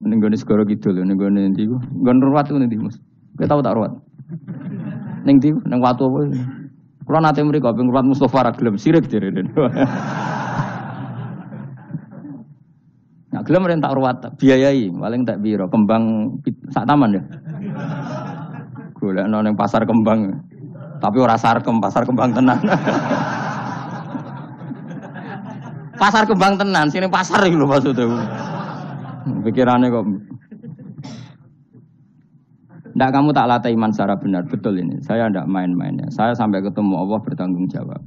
Ning gone segara kidul ning gone ndi ku? Nggon ruwat ku ndi, Mas? Kowe tau tak ruwat? Ning ndi? Ning watu apa? Kula nate mriko ping ruwat Mustofa ra gelem sirik direne. Nah, gelem ren tak ruwat, biayai, paling tak piro? Kembang sak taman ya. Golekno ning pasar kembang. Tapi ora sarkem, pasar kembang tenan. Pasar kembang tenan, sini pasar iki lho maksudku. Pikirannya kok. Ndak kamu tak latih iman secara benar, betul ini. Saya ndak main-mainnya. Saya sampai ketemu Allah bertanggung jawab.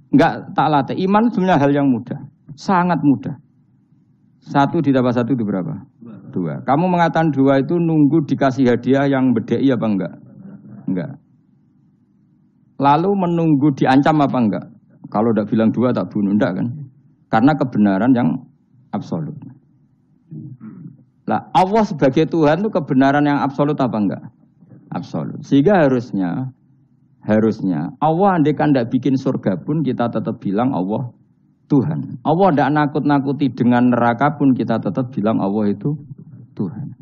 Enggak tak latih. Iman sebenarnya hal yang mudah, sangat mudah. 1 ditambah 1 itu berapa? 2. Kamu mengatakan 2 itu nunggu dikasih hadiah yang bedei apa enggak? Enggak. Lalu menunggu diancam apa enggak? Kalau udah bilang 2 tak bunuh, enggak kan? Karena kebenaran yang absolut. Lah, Allah sebagai Tuhan itu kebenaran yang absolut apa enggak? Absolut. Sehingga harusnya Allah andaikan tidak bikin surga pun kita tetap bilang Allah Tuhan. Allah tidak nakut-nakuti dengan neraka pun kita tetap bilang Allah itu Tuhan.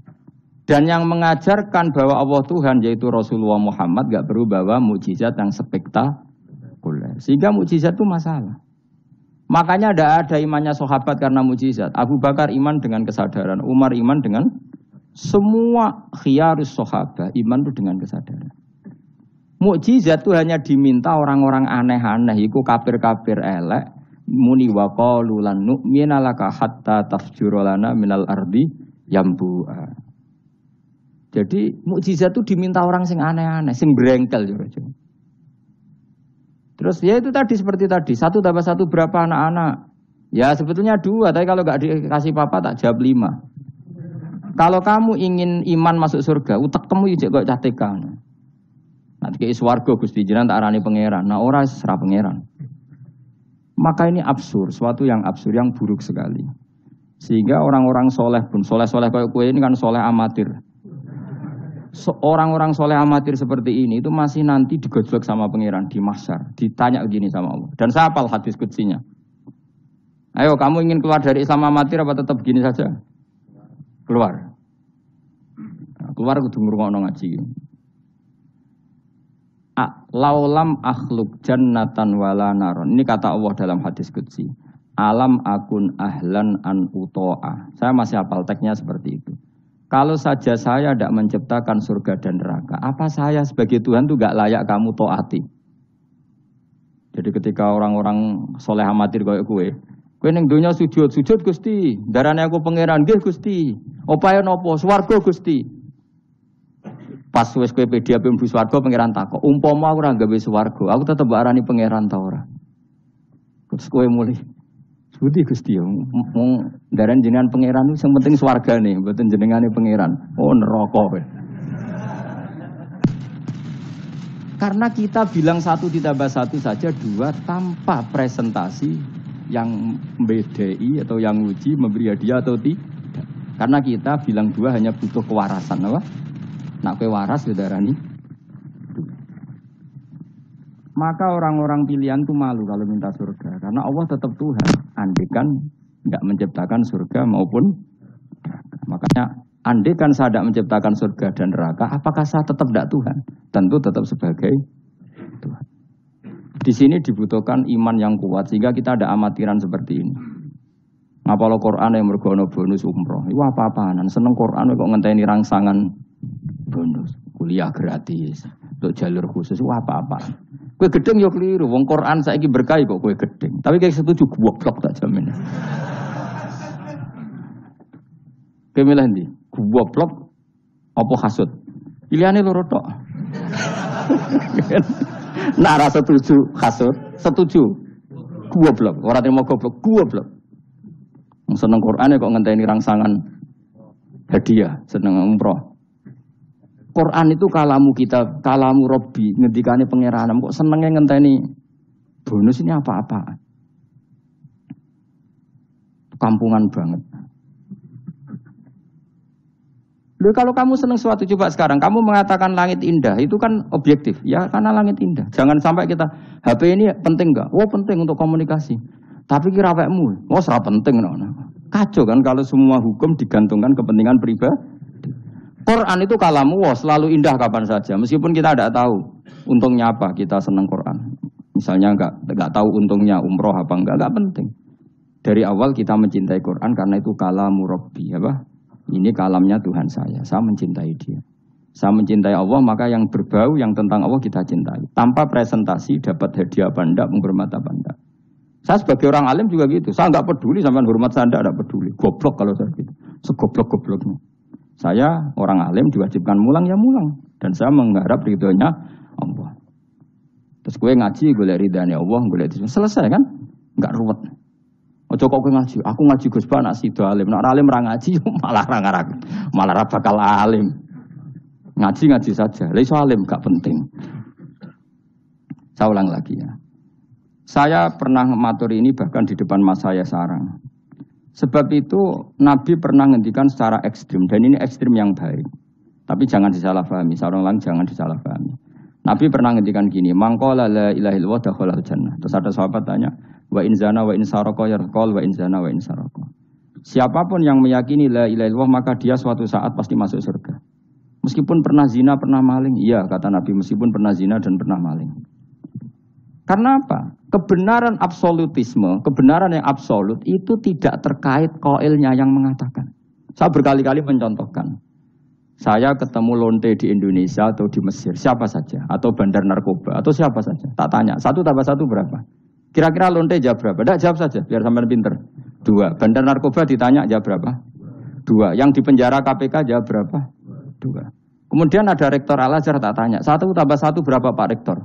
Dan yang mengajarkan bahwa Allah Tuhan yaitu Rasulullah Muhammad gak perlu bawa mukjizat yang spektakuler. Sehingga mukjizat itu masalah. Makanya tidak ada imannya sahabat karena mukjizat. Abu Bakar iman dengan kesadaran, Umar iman dengan semua khiyarus sahabat iman itu dengan kesadaran. Mukjizat itu hanya diminta orang-orang aneh-aneh, iku kafir-kafir elek, muni wa qalu lan nu'mina laka hatta tafjura lana minal ardi yambu'a. Jadi mukjizat itu diminta orang sing aneh-aneh, sing brengkel ya. Terus ya itu tadi seperti tadi, 1 tambah 1 berapa anak-anak? Ya sebetulnya 2, tapi kalau nggak dikasih papa tak jawab 5. Kalau kamu ingin iman masuk surga, utek kamu ijek kok catekan. Nanti ke swarga Gusti jenengan tak arani pangeran. Nah ora serah pangeran. Maka ini absurd, suatu yang absurd, yang buruk sekali. Sehingga orang-orang soleh pun, soleh-soleh kayak kue ini kan soleh amatir. Orang-orang soleh amatir seperti ini itu masih nanti digojlok sama pangeran di mahsyar, ditanya begini sama Allah. Dan saya hafal hadis kutsinya. Ayo kamu ingin keluar dari Islam amatir apa tetap begini saja? Keluar. Nah, keluar kudu ngrungokno ngaji. Laulam akhluk jannatan wala naron. Ini kata Allah dalam hadis qudsi. Alam akun ahlan an uto'a. Saya masih hafal teksnya seperti itu. Kalau saja saya tidak menciptakan surga dan neraka, apa saya sebagai Tuhan itu gak layak kamu taati? Jadi ketika orang-orang soleh amatir kayak kue ning donya sujud Gusti, darane aku pangeran nggih Gusti. Opae napa? Swarga Gusti. Pas wis kowe pede ape mlebu swarga pangeran takok, umpama aku ora gawe swarga, aku tetep arani pangeran ta ora? Terus kowe mulih Budi Gusti ya, daran jenengan pangeran itu yang penting swargane, mboten jenengane pangeran. Oh neraka kowe. Karena kita bilang 1 ditambah 1 saja 2 tanpa presentasi yang membedai atau yang uji memberi hadiah atau tidak. Karena kita bilang 2 hanya butuh kewarasan, apa? Nak kowe waras ya darani. Maka orang-orang pilihan itu malu kalau minta surga. Karena Allah tetap Tuhan. Andekan tidak menciptakan surga maupun neraka. Makanya andekan saya tidak menciptakan surga dan neraka, apakah saya tetap tidak Tuhan? Tentu tetap sebagai Tuhan. Di sini dibutuhkan iman yang kuat sehingga kita ada amatiran seperti ini. Ngapalo Quran yang mergono bonus umroh. Itu apa-apaan. Seneng Quran kok ngenteni rangsangan bonus. Kuliah gratis. Untuk jalur khusus itu apa-apaan. Kue gedeng yo keliru, wong Quran saiki berkah kok kue gedeng. Tapi kayak setuju goblok tak jamin. Kowe milih ndi? Goblok apa hasud? Pilihane loro tok. Nah, ra setuju hasud, setuju goblok. Ora terima goblok, goblok. Wong seneng Quran kok ngenteni rangsangan hadiah, seneng umroh. Quran itu kalamu kita, kalamu Robbi, ngendikane pangeran. Kok senengnya ngenteni bonus ini apa-apa? Kampungan banget. Loh, kalau kamu seneng sesuatu, coba sekarang kamu mengatakan langit indah, itu kan objektif. Ya karena langit indah. Jangan sampai kita HP ini penting enggak? Oh penting untuk komunikasi. Tapi kira awakmu, oh ora penting. Kacau kan kalau semua hukum digantungkan kepentingan pribadi. Quran itu kalamu selalu indah kapan saja. Meskipun kita tidak tahu untungnya apa kita senang Quran. Misalnya enggak tahu untungnya umroh apa enggak penting. Dari awal kita mencintai Quran karena itu kalamu Rabbi, apa? Ini kalamnya Tuhan saya mencintai dia. Saya mencintai Allah, maka yang berbau, yang tentang Allah kita cintai. Tanpa presentasi, dapat hadiah apa enggak, menghormat apa enggak. Saya sebagai orang alim juga gitu. Saya enggak peduli sama hormat saya enggak peduli. Goblok kalau saya gitu. Segoblok-gobloknya. Saya orang alim diwajibkan mulang ya mulang. Dan saya mengharap ridhonya Allah. Terus gue ngaji, gue lihat ridhanya Allah, gue lihat selesai kan? Enggak ruwet. Ojo kok gue ngaji, aku ngaji Gus Ba nak sida alim. Nak alim ra ngaji malah ra bakal alim. Ngaji saja. Lah iso alim gak penting. Saya ulang lagi ya. Saya pernah matur ini bahkan di depan mas saya sarang. Sebab itu Nabi pernah ngendikan secara ekstrim dan ini ekstrim yang baik. Tapi jangan disalahpahami, saya ulang jangan disalahpahami. Nabi pernah ngendikan gini, mangqala la ilaha illallah dakhalal jannah. Terus ada sahabat tanya, wa in zana wa in saraka yarqal wa in zana wa in saraka. Siapapun yang meyakini la ilaha illallah maka dia suatu saat pasti masuk surga. Meskipun pernah zina, pernah maling. Iya, kata Nabi, meskipun pernah zina dan pernah maling. Karena apa? Kebenaran absolutisme, kebenaran yang absolut itu tidak terkait qailnya yang mengatakan. Saya berkali-kali mencontohkan. Saya ketemu lonte di Indonesia atau di Mesir, siapa saja. Atau bandar narkoba, atau siapa saja. Tak tanya, 1 tambah 1 berapa? Kira-kira lonte jawab berapa? Tidak, jawab saja, biar sampai pinter. 2. Bandar narkoba ditanya, jawab berapa? 2. Yang di penjara KPK jawab berapa? 2. Kemudian ada rektor Al-Azhar tak tanya, 1 tambah 1 berapa Pak Rektor?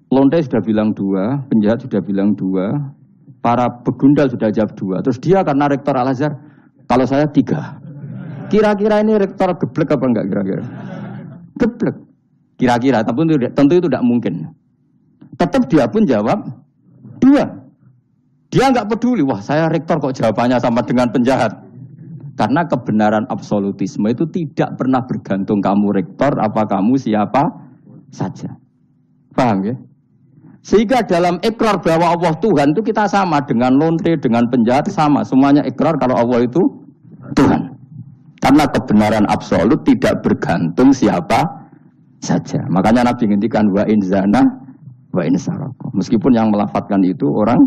Lonte sudah bilang 2, penjahat sudah bilang 2, para begundal sudah jawab 2. Terus dia karena rektor Al-Azhar, kalau saya 3. Kira-kira ini rektor geblek apa enggak kira-kira? Geblek. Kira-kira, tapi tentu itu tidak mungkin. Tetap dia pun jawab 2. Dia enggak peduli, wah saya rektor kok jawabannya sama dengan penjahat. Karena kebenaran absolutisme itu tidak pernah bergantung kamu rektor, apa kamu siapa saja. Paham ya? Sehingga dalam ikrar bahwa Allah Tuhan itu kita sama dengan lonte, dengan penjahat sama. Semuanya ikrar kalau Allah itu Tuhan. Karena kebenaran absolut tidak bergantung siapa saja. Makanya Nabi ngendikan wa in zana wa in saraka. Meskipun yang melafadzkan itu orang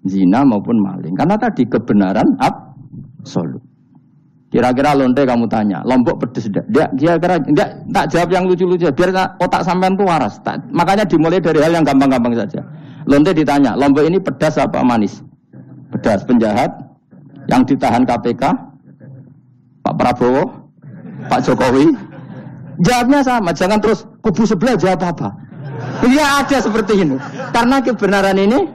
zina maupun maling. Karena tadi kebenaran absolut. Kira-kira lonte kamu tanya, Lombok pedes enggak? Dia kira enggak, tak jawab yang lucu-lucu biar otak sampean tuh waras. Makanya dimulai dari hal yang gampang-gampang saja. Lonte ditanya, Lombok ini pedas apa manis? Pedas. Penjahat yang ditahan KPK, Pak Prabowo, Pak Jokowi. Jawabnya sama, jangan terus kubu sebelah jawab apa. Iya ada seperti ini. Karena kebenaran ini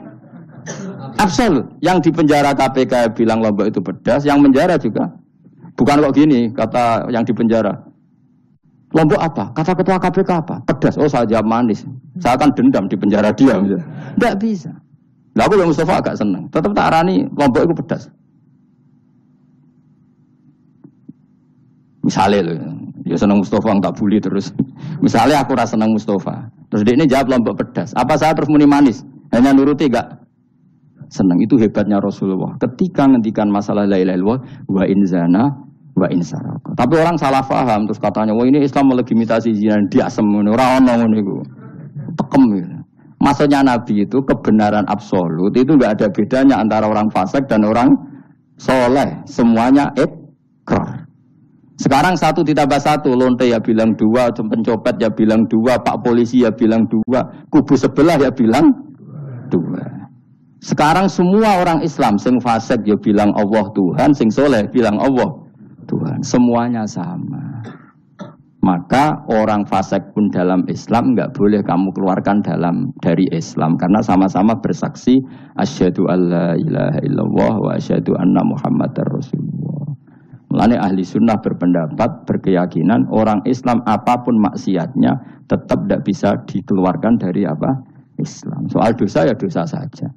absolut. Yang di penjara KPK bilang Lombok itu pedas, yang penjara juga. Bukan kok gini, kata yang di penjara. Lombok apa? Kata ketua KPK apa? Pedas. Oh saya jawab manis. Saya akan dendam di penjara dia. Tidak bisa. Lah aku yang Mustafa agak senang. Tetap tak arani Lombok itu pedas. Misalnya loh, ya senang Mustafa tak bully terus. Misalnya aku rasa senang Mustafa. Terus dia ini jawab Lombok pedas. Apa saya terus muni manis? Hanya nuruti gak? Senang. Itu hebatnya Rasulullah. Ketika ngendikan masalah la ilaha illallah wa in zana wa in saraka. Tapi orang salah paham terus katanya, wah ini Islam melegitimasi zina, dia semono ora ono ngono iku. Tekem gitu. Maksudnya Nabi itu kebenaran absolut itu enggak ada bedanya antara orang fasik dan orang soleh. Semuanya ikrar. Sekarang 1 ditambah 1, lonte ya bilang 2, pencopet ya bilang 2, Pak Polisi ya bilang 2, kubu sebelah ya bilang 2. Sekarang semua orang Islam sing fasik ya bilang Allah Tuhan, sing soleh bilang Allah Tuhan. Semuanya sama. Maka orang fasik pun dalam Islam enggak boleh kamu keluarkan dari Islam karena sama-sama bersaksi asyhadu alla ilaha illallah wa asyhadu anna muhammadar rasulullah. Mulane ahli sunnah berpendapat, berkeyakinan orang Islam apapun maksiatnya tetap tidak bisa dikeluarkan dari apa? Islam. Soal dosa ya dosa saja.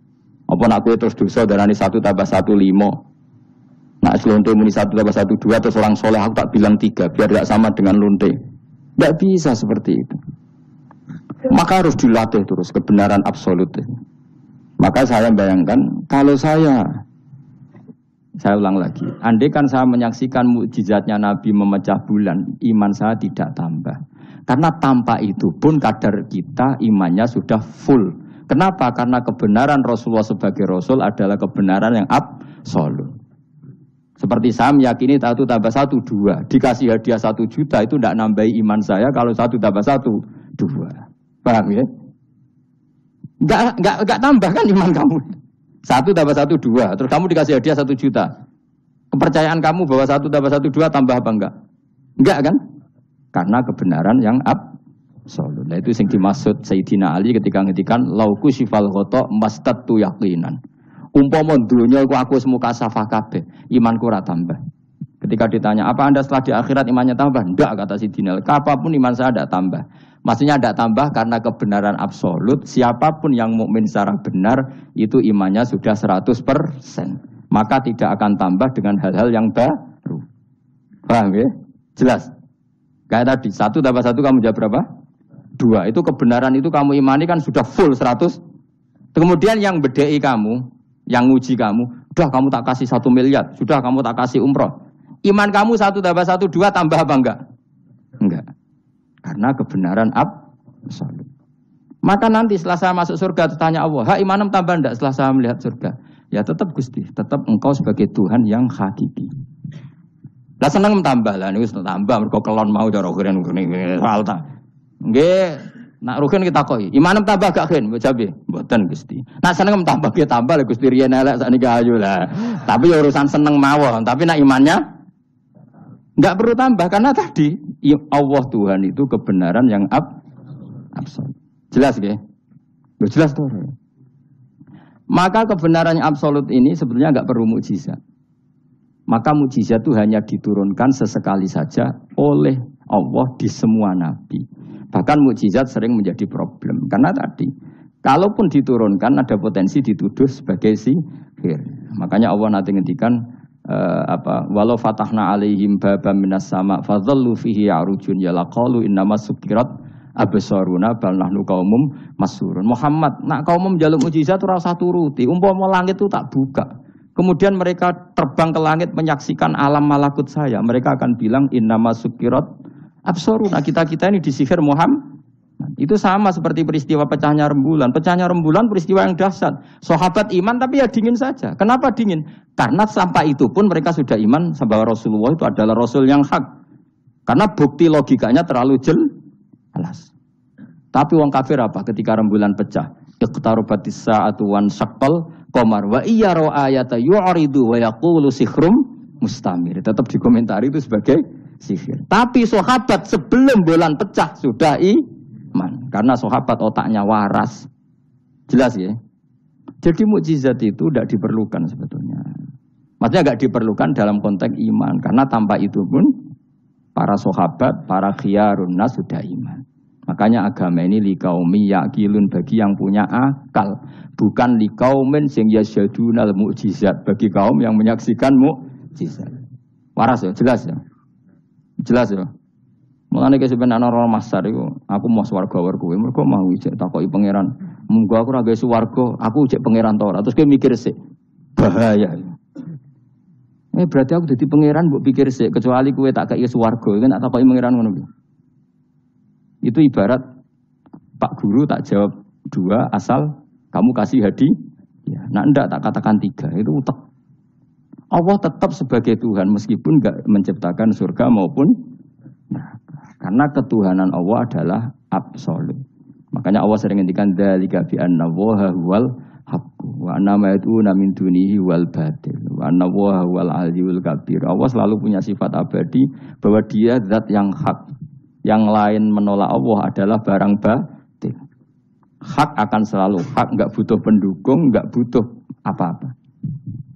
Apa nak kowe terus dosa darani 1 tambah 1 5. Nak lonte muni 1 tambah 1 2 terus orang soleh aku tak bilang 3 biar tidak sama dengan lonte. Tidak bisa seperti itu. Maka harus dilatih terus kebenaran absolut. Maka saya bayangkan kalau saya Saya ulang lagi. Andai kan saya menyaksikan mukjizatnya Nabi memecah bulan, iman saya tidak tambah. Karena tanpa itu pun kadar kita imannya sudah full. Kenapa? Karena kebenaran Rasulullah sebagai Rasul adalah kebenaran yang absolut. Seperti saya meyakini 1 tambah 1, 2. Dikasih hadiah 1 juta itu tidak nambahi iman saya kalau 1 tambah 1, 2. Paham ya? Enggak tambah kan iman kamu. 1 tambah 1, 2. Terus kamu dikasih hadiah 1 juta. Kepercayaan kamu bahwa 1 tambah 1, 2 tambah apa enggak? Enggak kan? Karena kebenaran yang absolut. Nah itu yang dimaksud Sayyidina Ali ketika ngetikan lauku sifal ghata mastatu yaqinan. Umpama dunya iku aku semuka safah kabeh, imanku ora tambah. Ketika ditanya, apa Anda setelah di akhirat imannya tambah? Enggak, kata Sidina. Apapun iman saya tidak tambah. Maksudnya tidak tambah karena kebenaran absolut. Siapapun yang mukmin secara benar, itu imannya sudah 100%. Maka tidak akan tambah dengan hal-hal yang baru. Paham ya? Jelas? Kayak tadi, 1 tambah 1 kamu jawab berapa? 2. Itu kebenaran itu kamu imani kan sudah full 100. Kemudian yang bedai kamu, yang nguji kamu, sudah kamu tak kasih 1 miliar, sudah kamu tak kasih umroh. Iman kamu 1 tambah 1, 2 tambah apa enggak? Enggak. Karena kebenaran absolut. Maka nanti setelah saya masuk surga, tanya Allah, ha imanem tambah enggak setelah saya melihat surga? Ya tetap Gusti, tetap engkau sebagai Tuhan yang hakiki. Lah seneng tambah lah, ini tambah, mereka kelon mau cara ukuran soal tak. Nggih. Nak rugen kita koi, imanem tambah gak ken, jabe, mboten Gusti. Nak seneng tambah ki tambah lah Gusti riyen elek sakniki ayu lah. Tapi ya urusan seneng mawon, tapi nak imannya enggak perlu tambah karena tadi Allah Tuhan itu kebenaran yang absolut. Jelas nggih? Jelas toh. Maka kebenaran yang absolut ini sebetulnya enggak perlu mukjizat. Maka mukjizat itu hanya diturunkan sesekali saja oleh Allah di semua nabi. Bahkan mukjizat sering menjadi problem. Karena tadi, kalaupun diturunkan ada potensi dituduh sebagai sihir. Makanya Allah nanti ngendikan walau fatahna alaihim babam minas sama fadhallu fihi ya'rujun yalaqalu innama sukirat absaruna bal nahnu qaumum masurun. Muhammad, nak kaum njaluk mukjizat ora usah turuti. Umpama langit itu tak buka. Kemudian mereka terbang ke langit menyaksikan alam malakut saya. Mereka akan bilang innama sukirat absoruna, kita ini disihir Muhammad. Itu sama seperti peristiwa pecahnya rembulan. Pecahnya rembulan peristiwa yang dahsyat. Sahabat iman tapi ya dingin saja. Kenapa dingin? Karena sampai itu pun mereka sudah iman bahwa Rasulullah itu adalah Rasul yang hak. Karena bukti logikanya terlalu jelas. Tapi wong kafir apa ketika rembulan pecah? Iqtarubatis sa'atu wan syaqqal qamar wa iyyaru ayata yu'ridu wa yaqulu sikhrum mustamir. Tetap dikomentari itu sebagai sihir. Tapi sahabat sebelum bulan pecah sudah iman. Karena sahabat otaknya waras. Jelas ya? Jadi mukjizat itu tidak diperlukan sebetulnya. Maksudnya tidak diperlukan dalam konteks iman. Karena tanpa itu pun para sahabat, para khiyarun nas sudah iman. Makanya agama ini liqaumi yaqilun bagi yang punya akal. Bukan liqaumin sing yasyadunal mukjizat bagi kaum yang menyaksikan mukjizat. Waras ya? Jelas ya? Jelas ya. Mulane sebenarnya orang masar itu, aku mau swarga warga, mereka mau ijek takoki pangeran. Munggo aku ora gawe swarga, aku ijek pangeran ta ora. Terus kowe mikir sik. Bahaya. Berarti aku dadi pangeran mbok pikir sik, kecuali kowe tak kei swarga, kan tak takoki pangeran ngono kuwi. Itu ibarat Pak Guru tak jawab 2 asal kamu kasih hadiah. Ya, nah ndak tak katakan 3, itu utek. Allah tetap sebagai Tuhan meskipun enggak menciptakan surga maupun neraka. Karena ketuhanan Allah adalah absolut. Makanya Allah sering ngendikan dzalika bi anna Allaha huwal haqq wa anna ma yad'una min dunihi wal batil wa anna Allaha huwal aliyyul kabir. Allah selalu punya sifat abadi bahwa Dia zat yang hak. Yang lain menolak Allah adalah barang batil. Hak akan selalu hak, enggak butuh pendukung, enggak butuh apa-apa.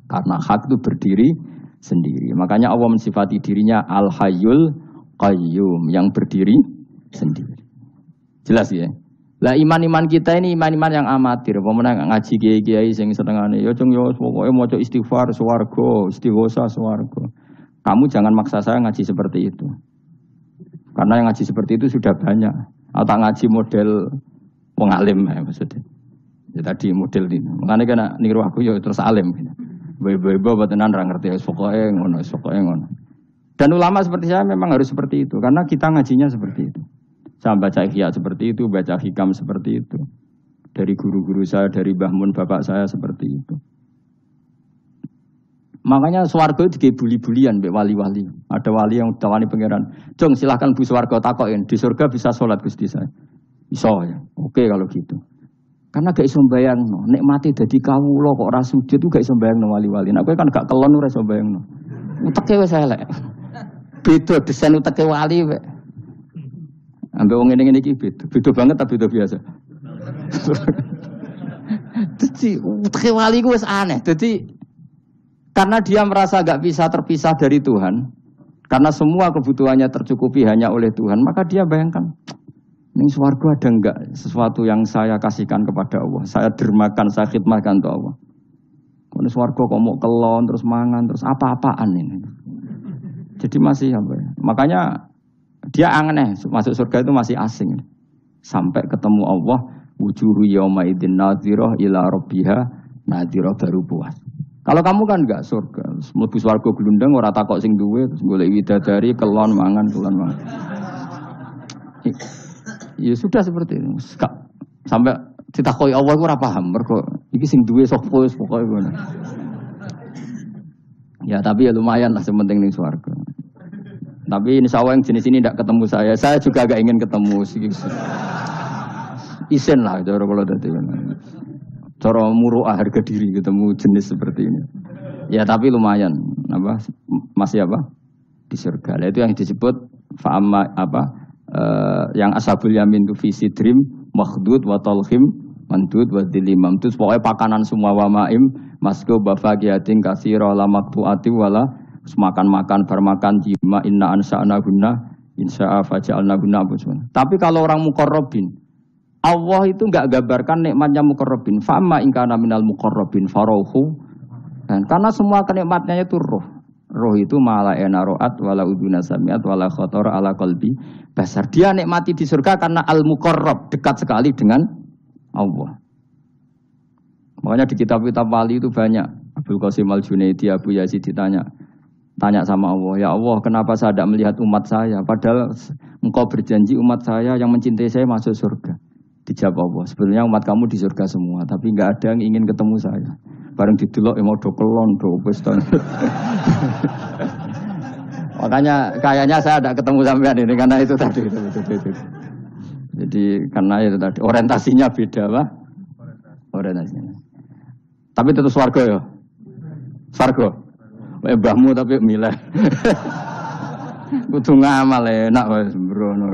Karena hak itu berdiri sendiri. Makanya Allah mensifati dirinya Al-Hayyul Qayyum, yang berdiri sendiri. Jelas ya? Lah iman-iman kita ini iman-iman yang amatir. Pemenang ngaji kiai-kiai sing setengahane ya cung yo pokoke maca istighfar swarga, istighosa swarga. Kamu jangan maksa saya ngaji seperti itu. Karena yang ngaji seperti itu sudah banyak. Atau ngaji model wong alim ya maksudnya. Ya tadi model ini. Makanya kena niru aku ya terus alim. Bebo tenan ra ngerti pokoke ngono, pokoke ngono. Dan ulama seperti saya memang harus seperti itu karena kita ngajinya seperti itu. Saya baca ihya seperti itu, baca hikam seperti itu. Dari guru-guru saya, dari Mbah Mun bapak saya seperti itu. Makanya swarga itu dibuli-bulian mbek wali-wali. Ada wali yang tawani pangeran, "Jong silahkan bu swarga takokin, di surga bisa sholat Gusti saya." Iso ya. Oke kalau gitu. Karena gak iso mbayangno, nek mati dadi kawula kok ora sujud ku gak iso mbayangno wali-wali. Nek kowe kan gak kelon ora iso mbayangno. Uteke wis elek. Beda desain uteke wali wek. Ambek wong ngene-ngene iki beda. Beda banget tapi beda biasa. Dadi uteke wali ku wis aneh. Dadi karena dia merasa gak bisa terpisah dari Tuhan, karena semua kebutuhannya tercukupi hanya oleh Tuhan, maka dia bayangkan ini swarga ada enggak sesuatu yang saya kasihkan kepada Allah. Saya dermakan, saya khidmatkan untuk Allah. Ini swarga kok mau kelon, terus mangan, terus apa-apaan ini. Jadi masih apa ya. Makanya dia aneh, masuk surga itu masih asing. Sampai ketemu Allah, wujuhu yawma idzin nadhirah ila rabbiha nadhirah baru puas. Kalau kamu kan enggak surga, mlebu swarga glundeng ora takok sing duwe, terus golek widadari, kelon mangan, kelon mangan. Ya sudah seperti itu. Sampai ditakoki Allah ora paham mergo iki sing duwe sapa wis pokoke ngono. Ya tapi ya lumayan lah sementing ning swarga. Tapi insyaallah yang jenis ini tidak ketemu saya. Saya juga agak ingin ketemu isen lah cara kula dadi. Cara muruah harga diri ketemu jenis seperti ini. Ya tapi lumayan apa masih apa? Di surga. Nah, itu yang disebut fa'amma apa? Yang ashabul yamin itu visi dream makhdud wa talhim mandud wa dilimam itu pokoknya pakanan semua wa maim masku bafaqiyatin katsira la maqtuati wala makan-makan bermakan jima inna ansa'na gunna insya'a faja'alna gunna. Tapi kalau orang muqarrabin Allah itu enggak gambarkan nikmatnya muqarrabin fa amma in kana minal muqarrabin farauhu dan karena semua kenikmatnya itu roh. Roh itu mala enaroat wala uduna samiat wala khotor ala qalbi basar. Dia nikmati di surga karena al-muqarrab, dekat sekali dengan Allah. Makanya di kitab-kitab wali itu banyak. Abdul Qasim Al-Junaidi, Abu Yazid tanya sama Allah, "Ya Allah, kenapa saya tidak melihat umat saya? Padahal engkau berjanji umat saya yang mencintai saya masuk surga." Dijawab Allah, "Sebenarnya umat kamu di surga semua, tapi enggak ada yang ingin ketemu saya." Bareng didelok mau do kelon do wis to. Makanya kayaknya saya tidak ketemu sampean ini karena itu tadi. Jadi karena itu tadi orientasinya beda, Pak. Orientasinya. Tapi tetap swarga ya. Swarga. Mbahmu tapi milih. Kudu ngamal enak wis mbrono.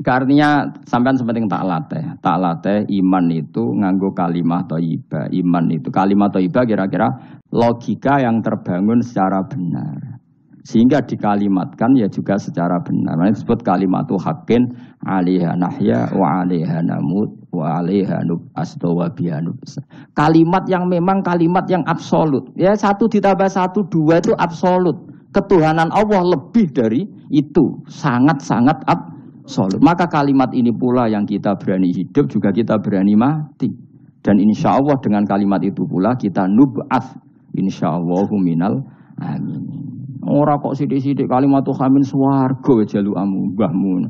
Artinya sampean sepenting tak latih iman itu nganggo kalimat thayyibah. Iman itu kalimat thayyibah kira-kira logika yang terbangun secara benar. Sehingga dikalimatkan ya juga secara benar. Makanya disebut kalimatu haqqin 'alaiha nahya wa 'alaiha namut wa 'alaiha nub'ats wa biha nub'ats. Kalimat yang memang kalimat yang absolut. Ya 1 ditambah 1 2 itu absolut. Ketuhanan Allah lebih dari itu, sangat-sangat absolut. Maka kalimat ini pula yang kita berani hidup juga kita berani mati. Dan insya Allah dengan kalimat itu pula kita nub'ats insyaallahu minal amin. Ora kok sithik-sithik kalimat hamin swarga jalukamu mbahmu.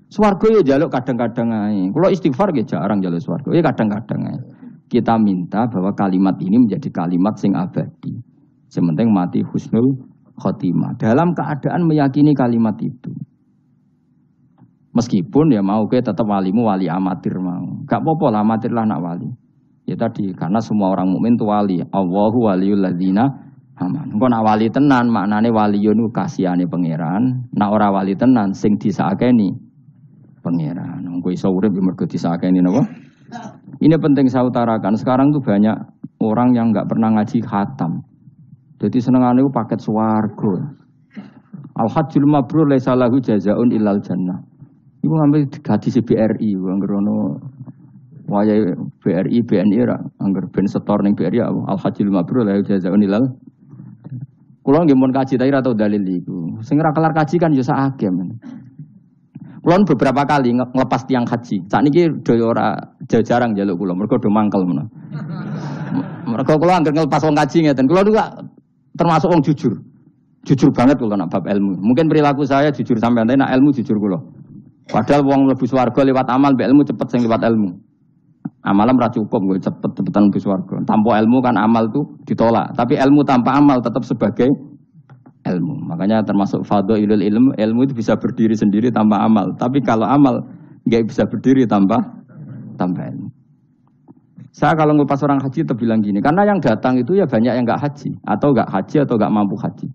Swarga ya jaluk kadang-kadang ae. Kula istighfar nggih jarang jaluk swarga. Ya kadang-kadang ae. Kita minta bahwa kalimat ini menjadi kalimat sing abadi. Sementing mati husnul khotimah. Dalam keadaan meyakini kalimat itu. Meskipun ya mau ke tetap walimu wali amatir mau. Gak apa-apa lah amatir lah nak wali. Ya tadi karena semua orang mukmin itu wali. Allahu waliyul ladzina aman. Engko nak wali tenan maknane waliyun ku kasihane pangeran. Nak ora wali tenan sing disakeni pangeran. Engko iso urip mergo disakeni napa? Ini penting saya utarakan. Sekarang tuh banyak orang yang enggak pernah ngaji khatam. Jadi senengane ku paket swarga. Al-hajjul mabrur laisa lahu jazaa'un illal jannah. Iku ngambil gaji BRI, anggerono wayai BRI, BNI ra, angger ben setor ning BRI Al-Hajjul Mabrur la jazaa'un ilal. Kula nggih mun kaji ta ora tau dalil iku. Sing ora kelar kaji kan yo sak agem. Kula beberapa kali ngelepas tiang haji. Sakniki do ora jarang njaluk kula, mergo do mangkel menawa. Mergo kula anggere nglepas wong kaji ngeten. Kula niku termasuk wong jujur. Jujur banget kula nak bab ilmu. Mungkin perilaku saya jujur sampean, tapi nak ilmu jujur kula. Padahal wong mlebu swarga lewat amal, mbek ilmu cepet sing lewat ilmu. Amalan ora cukup gue cepet-cepetan mlebu swarga. Tanpa ilmu kan amal tuh ditolak, tapi ilmu tanpa amal tetap sebagai ilmu. Makanya termasuk fadhailul ilmu itu bisa berdiri sendiri tanpa amal. Tapi kalau amal enggak bisa berdiri tanpa ilmu. Saya kalau ngupas orang haji itu bilang gini, karena yang datang itu ya banyak yang enggak haji atau enggak mampu haji.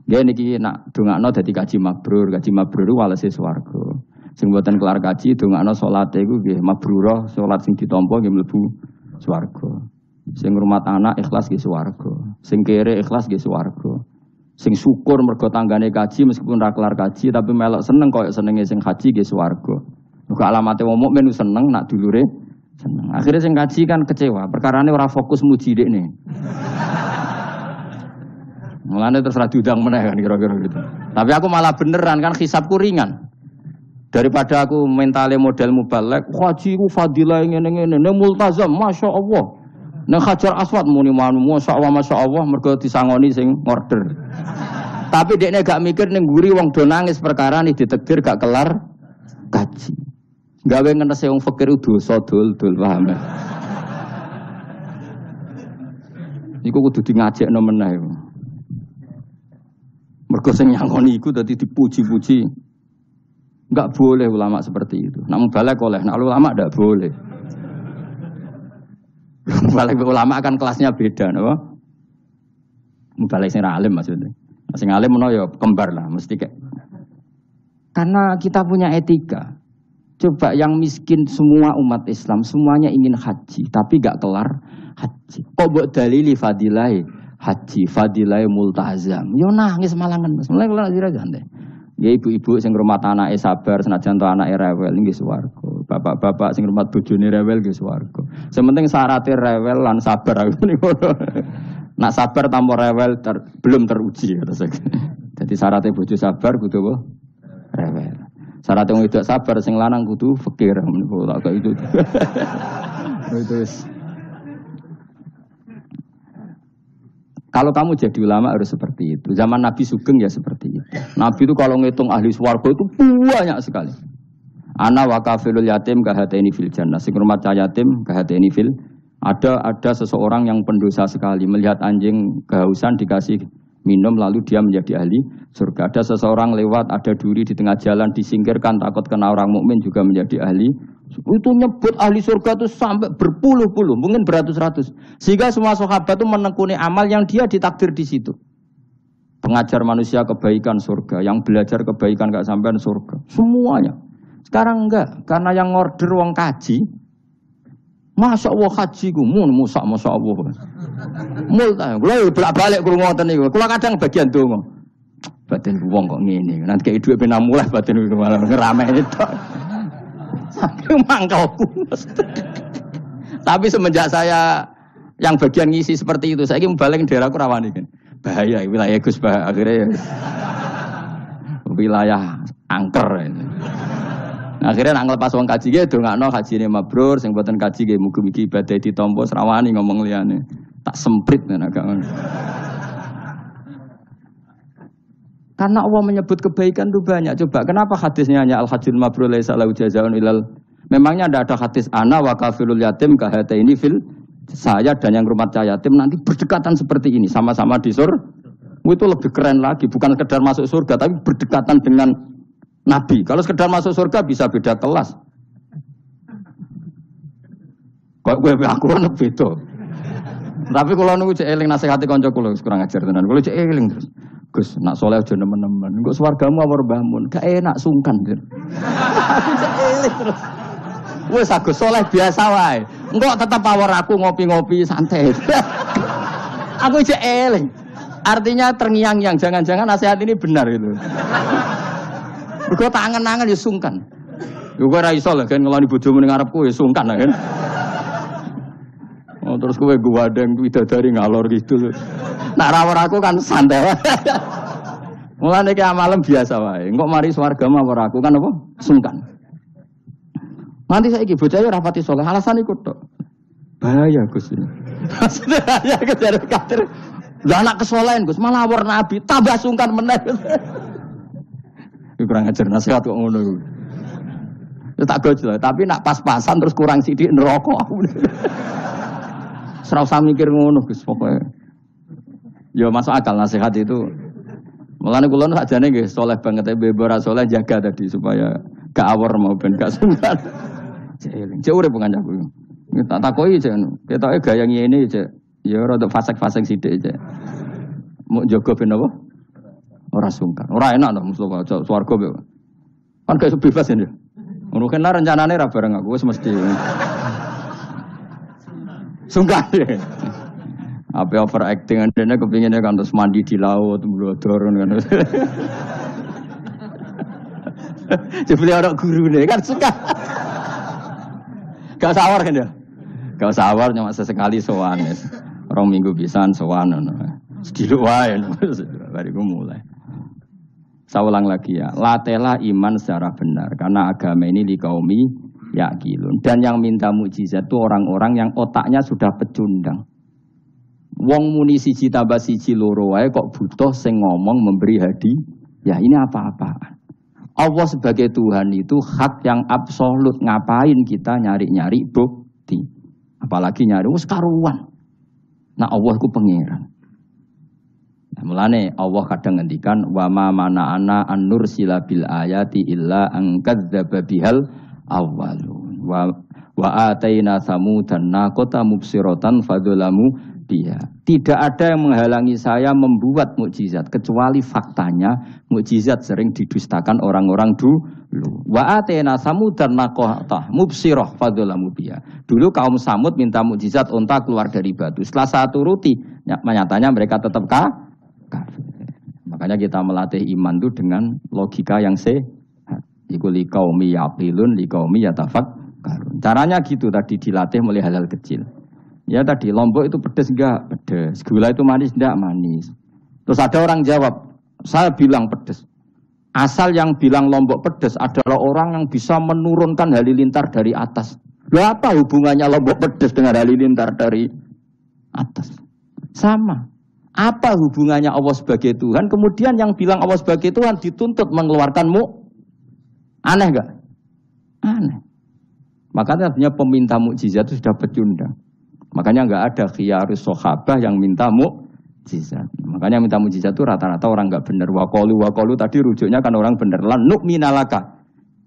Dia niki nak dongakno dadi kaji mabrur walese swarga. Sing mboten kelar kaji dongakno salate iku nggih mabrurah, salat sing ditampa nggih mlebu swarga. Sing ngrumat anak ikhlas nggih swarga. Sing kere ikhlas nggih swarga. Sing syukur mergo tanggane kaji meskipun ora kelar kaji tapi melok seneng koyo senenge sing haji nggih swarga. Muga alamate wong mukmin seneng nak dulure seneng. Akhirnya sing kaji kan kecewa, perkarane ora fokus muji dekne. Mulane terus ra diundang meneh kan kira-kira gitu. Tapi aku malah beneran kan hisabku ringan. Daripada aku mentale model mubalek, haji ku fadilah ngene-ngene, ne multazam, masyaallah. Nek Hajar Aswad muni manu, masyaallah mergo disangoni sing order. Tapi dekne gak mikir ning mburi wong do nangis perkara nih ditakdir gak kelar kaji. Gawe ngenese wong fakir dosa dul-dul paham. Niku kudu di ngajekno meneh. Mergo sing nyangoni iku dadi dipuji-puji. Enggak boleh ulama seperti itu. Nak mubalek oleh, nak ulama enggak boleh. Mubalek ulama kan kelasnya beda, napa? Mubalek sing alim maksudnya. Sing alim menawa ya kembar lah, mesti kayak. Karena kita punya etika. Coba yang miskin semua umat Islam, semuanya ingin haji, tapi enggak kelar haji. Kok mbok dalili fadilai haji, fadilai multazam. Yo nangis malangan, Mas. Mulai kula sira santai. Ya ibu-ibu sing ngrumat anake sabar senajan to anake rewel nggih swarga. Bapak-bapak sing ngrumat bojone rewel nggih swarga. Sementing syaratnya rewel lan sabar aku niku. Nak sabar tanpa rewel belum teruji kata saya. Jadi syaratnya bojo sabar kudu apa? Rewel. Syaratnya wong wedok sabar sing lanang kudu fakir niku tak itu. Itu. Kalau kamu jadi ulama harus seperti itu. Zaman Nabi Sugeng ya seperti itu. Nabi itu kalau ngitung ahli swarga itu banyak sekali. Ana wa kafilul yatim kahataini fil jannah. Sing rumah yatim kahataini fil. Ada seseorang yang pendosa sekali melihat anjing kehausan dikasih minum lalu dia menjadi ahli surga. Ada seseorang lewat ada duri di tengah jalan disingkirkan takut kena orang mukmin juga menjadi ahli. Itu nyebut ahli surga itu sampai berpuluh-puluh, mungkin beratus-ratus. Sehingga semua sahabat itu menekuni amal yang dia ditakdir di situ. Pengajar manusia kebaikan surga, yang belajar kebaikan gak sampean surga. Semuanya. Sekarang enggak, karena yang order wong kaji. Masya Allah haji ku, masya Allah. Mulai, kalau bolak-balik kurang ngoten niku. Kalau kadang bagian donga. Batin wong kok ngene. Nanti kayak duit pena mulai batin malah ngerame itu. Saking mangkalku. Tapi semenjak saya yang bagian ngisi seperti itu, saya ingin balik daerahku rawani kan. Bahaya wilayah Gus bah akhirnya ya. Wilayah angker ini. Nah, akhirnya nak ngelepas wong kaji ge dongakno hajine mabrur sing mboten kaji ge mugi-mugi ibadah ditampa srawani ngomong liyane. Tak semprit nek agak ngono. Karena Allah menyebut kebaikan itu banyak. Coba, kenapa hadisnya hanya al-hajjul mabrur laisa lahu jazaa'un ilal. Memangnya ada hadis ana wa kafilul yatim kahataini fil. Saya dan yang rumah yatim nanti berdekatan seperti ini, sama-sama di surga. Itu lebih keren lagi, bukan sekedar masuk surga tapi berdekatan dengan Nabi. Kalau sekedar masuk surga bisa beda kelas. Kok gue aku kan beda. Tapi kalau nunggu cek eling nasihati kanca kula kurang ajar tenan. Kalau cek eling terus Gus, nak soleh aja nemen-nemen. Engko swargamu apa mbahmu? Gak enak sungkan. Aku cek eling terus. Wes Agus soleh biasa wae. Engko tetep power aku ngopi-ngopi santai. Aku cek eling. Artinya terngiang-ngiang, jangan-jangan nasihat ini benar gitu. Mergo tak angen-angen ya sungkan. Yo kowe ra iso lah kan ngeloni bojomu ning ngarepku ya sungkan kan. Oh terus kowe gwadeng widadari ngalor gitu. Nak rawor aku kan santai. Mulane iki amalem biasa wae. Engko mari swarga mawar aku kan apa? Sungkan. Nanti saiki bocah yo rapati saleh, alasan iku tok. Bahaya Gus. Maksudnya ya kejar kader. Lah anak kesolehan Gus, malah war nabi, tambah sungkan meneh. Kurang ajar nasihat kok ngono. Ya tak gojol, tapi nak pas-pasan terus kurang sithik neraka. Ora usah mikir ngono Gus pokoke. Ya masuk akal nasihat itu. Mulane kula sakjane nggih saleh banget ora saleh jaga tadi supaya gak awor mau ben gak sungkan. Cek urip kancaku. Tak takoki cek ketoke gaya ngene cek. Ya rada fasek-fasek sithik cek. Mau jaga ben apa? Ora sungkan. Ora enak to Mustofa swarga kok. Kan gak bebas ya. Ngono kan rencanane ra bareng aku wis mesti. Sungkan. Apa overacting andene kepinginnya kan terus mandi di laut, blodor kan. Jebule ora gurune kan suka. Gak sawar kan ya? Gak sawar cuma sesekali sowan wis. 2 minggu pisan sowan ngono. Sediluk wae bariku mulai. Saya ulang lagi ya, latela iman secara benar karena agama ini liqaumi yaqilun. Dan yang minta mukjizat itu orang-orang yang otaknya sudah pecundang. Wong muni siji tambah siji loro wae kok butuh sing ngomong memberi hadiah. Ya ini apa-apaan. Allah sebagai Tuhan itu hak yang absolut. Ngapain kita nyari-nyari bukti? Apalagi nyari wis karuan. Nah Allah itu pangeran. Nah, mulane Allah kadang ngendikan wa ma mana'ana an nursila bil ayati illa an kadzdzaba bihal awwalun wa ataina samudan naqata mubsiratan fadzalamu biha. Tidak ada yang menghalangi saya membuat mukjizat kecuali faktanya mukjizat sering didustakan orang-orang dulu. Wa ataina samudan naqata mubsirah fadzalamu biha. Dulu kaum Samud minta mukjizat unta keluar dari batu. Setelah saya turuti, nyatanya mereka tetap kafir. Makanya kita melatih iman itu dengan logika yang sehat. Iku liqaumi yaqilun liqaumi yatafakkarun. Caranya gitu tadi dilatih mulai hal-hal kecil. Ya tadi lombok itu pedes enggak? Pedes. Gula itu manis enggak? Manis. Terus ada orang jawab, saya bilang pedes. Asal yang bilang lombok pedes adalah orang yang bisa menurunkan halilintar dari atas. Lalu apa hubungannya lombok pedes dengan halilintar dari atas? Sama. Apa hubungannya Allah sebagai Tuhan? Kemudian yang bilang Allah sebagai Tuhan dituntut mengeluarkanmu. Aneh enggak? Aneh. Makanya artinya peminta mukjizat itu sudah pecundang. Makanya enggak ada khiyarus sahabah yang minta mukjizat. Makanya minta mukjizat itu rata-rata orang enggak benar. Waqalu tadi rujuknya kan orang benar. Lan nu'minalaka.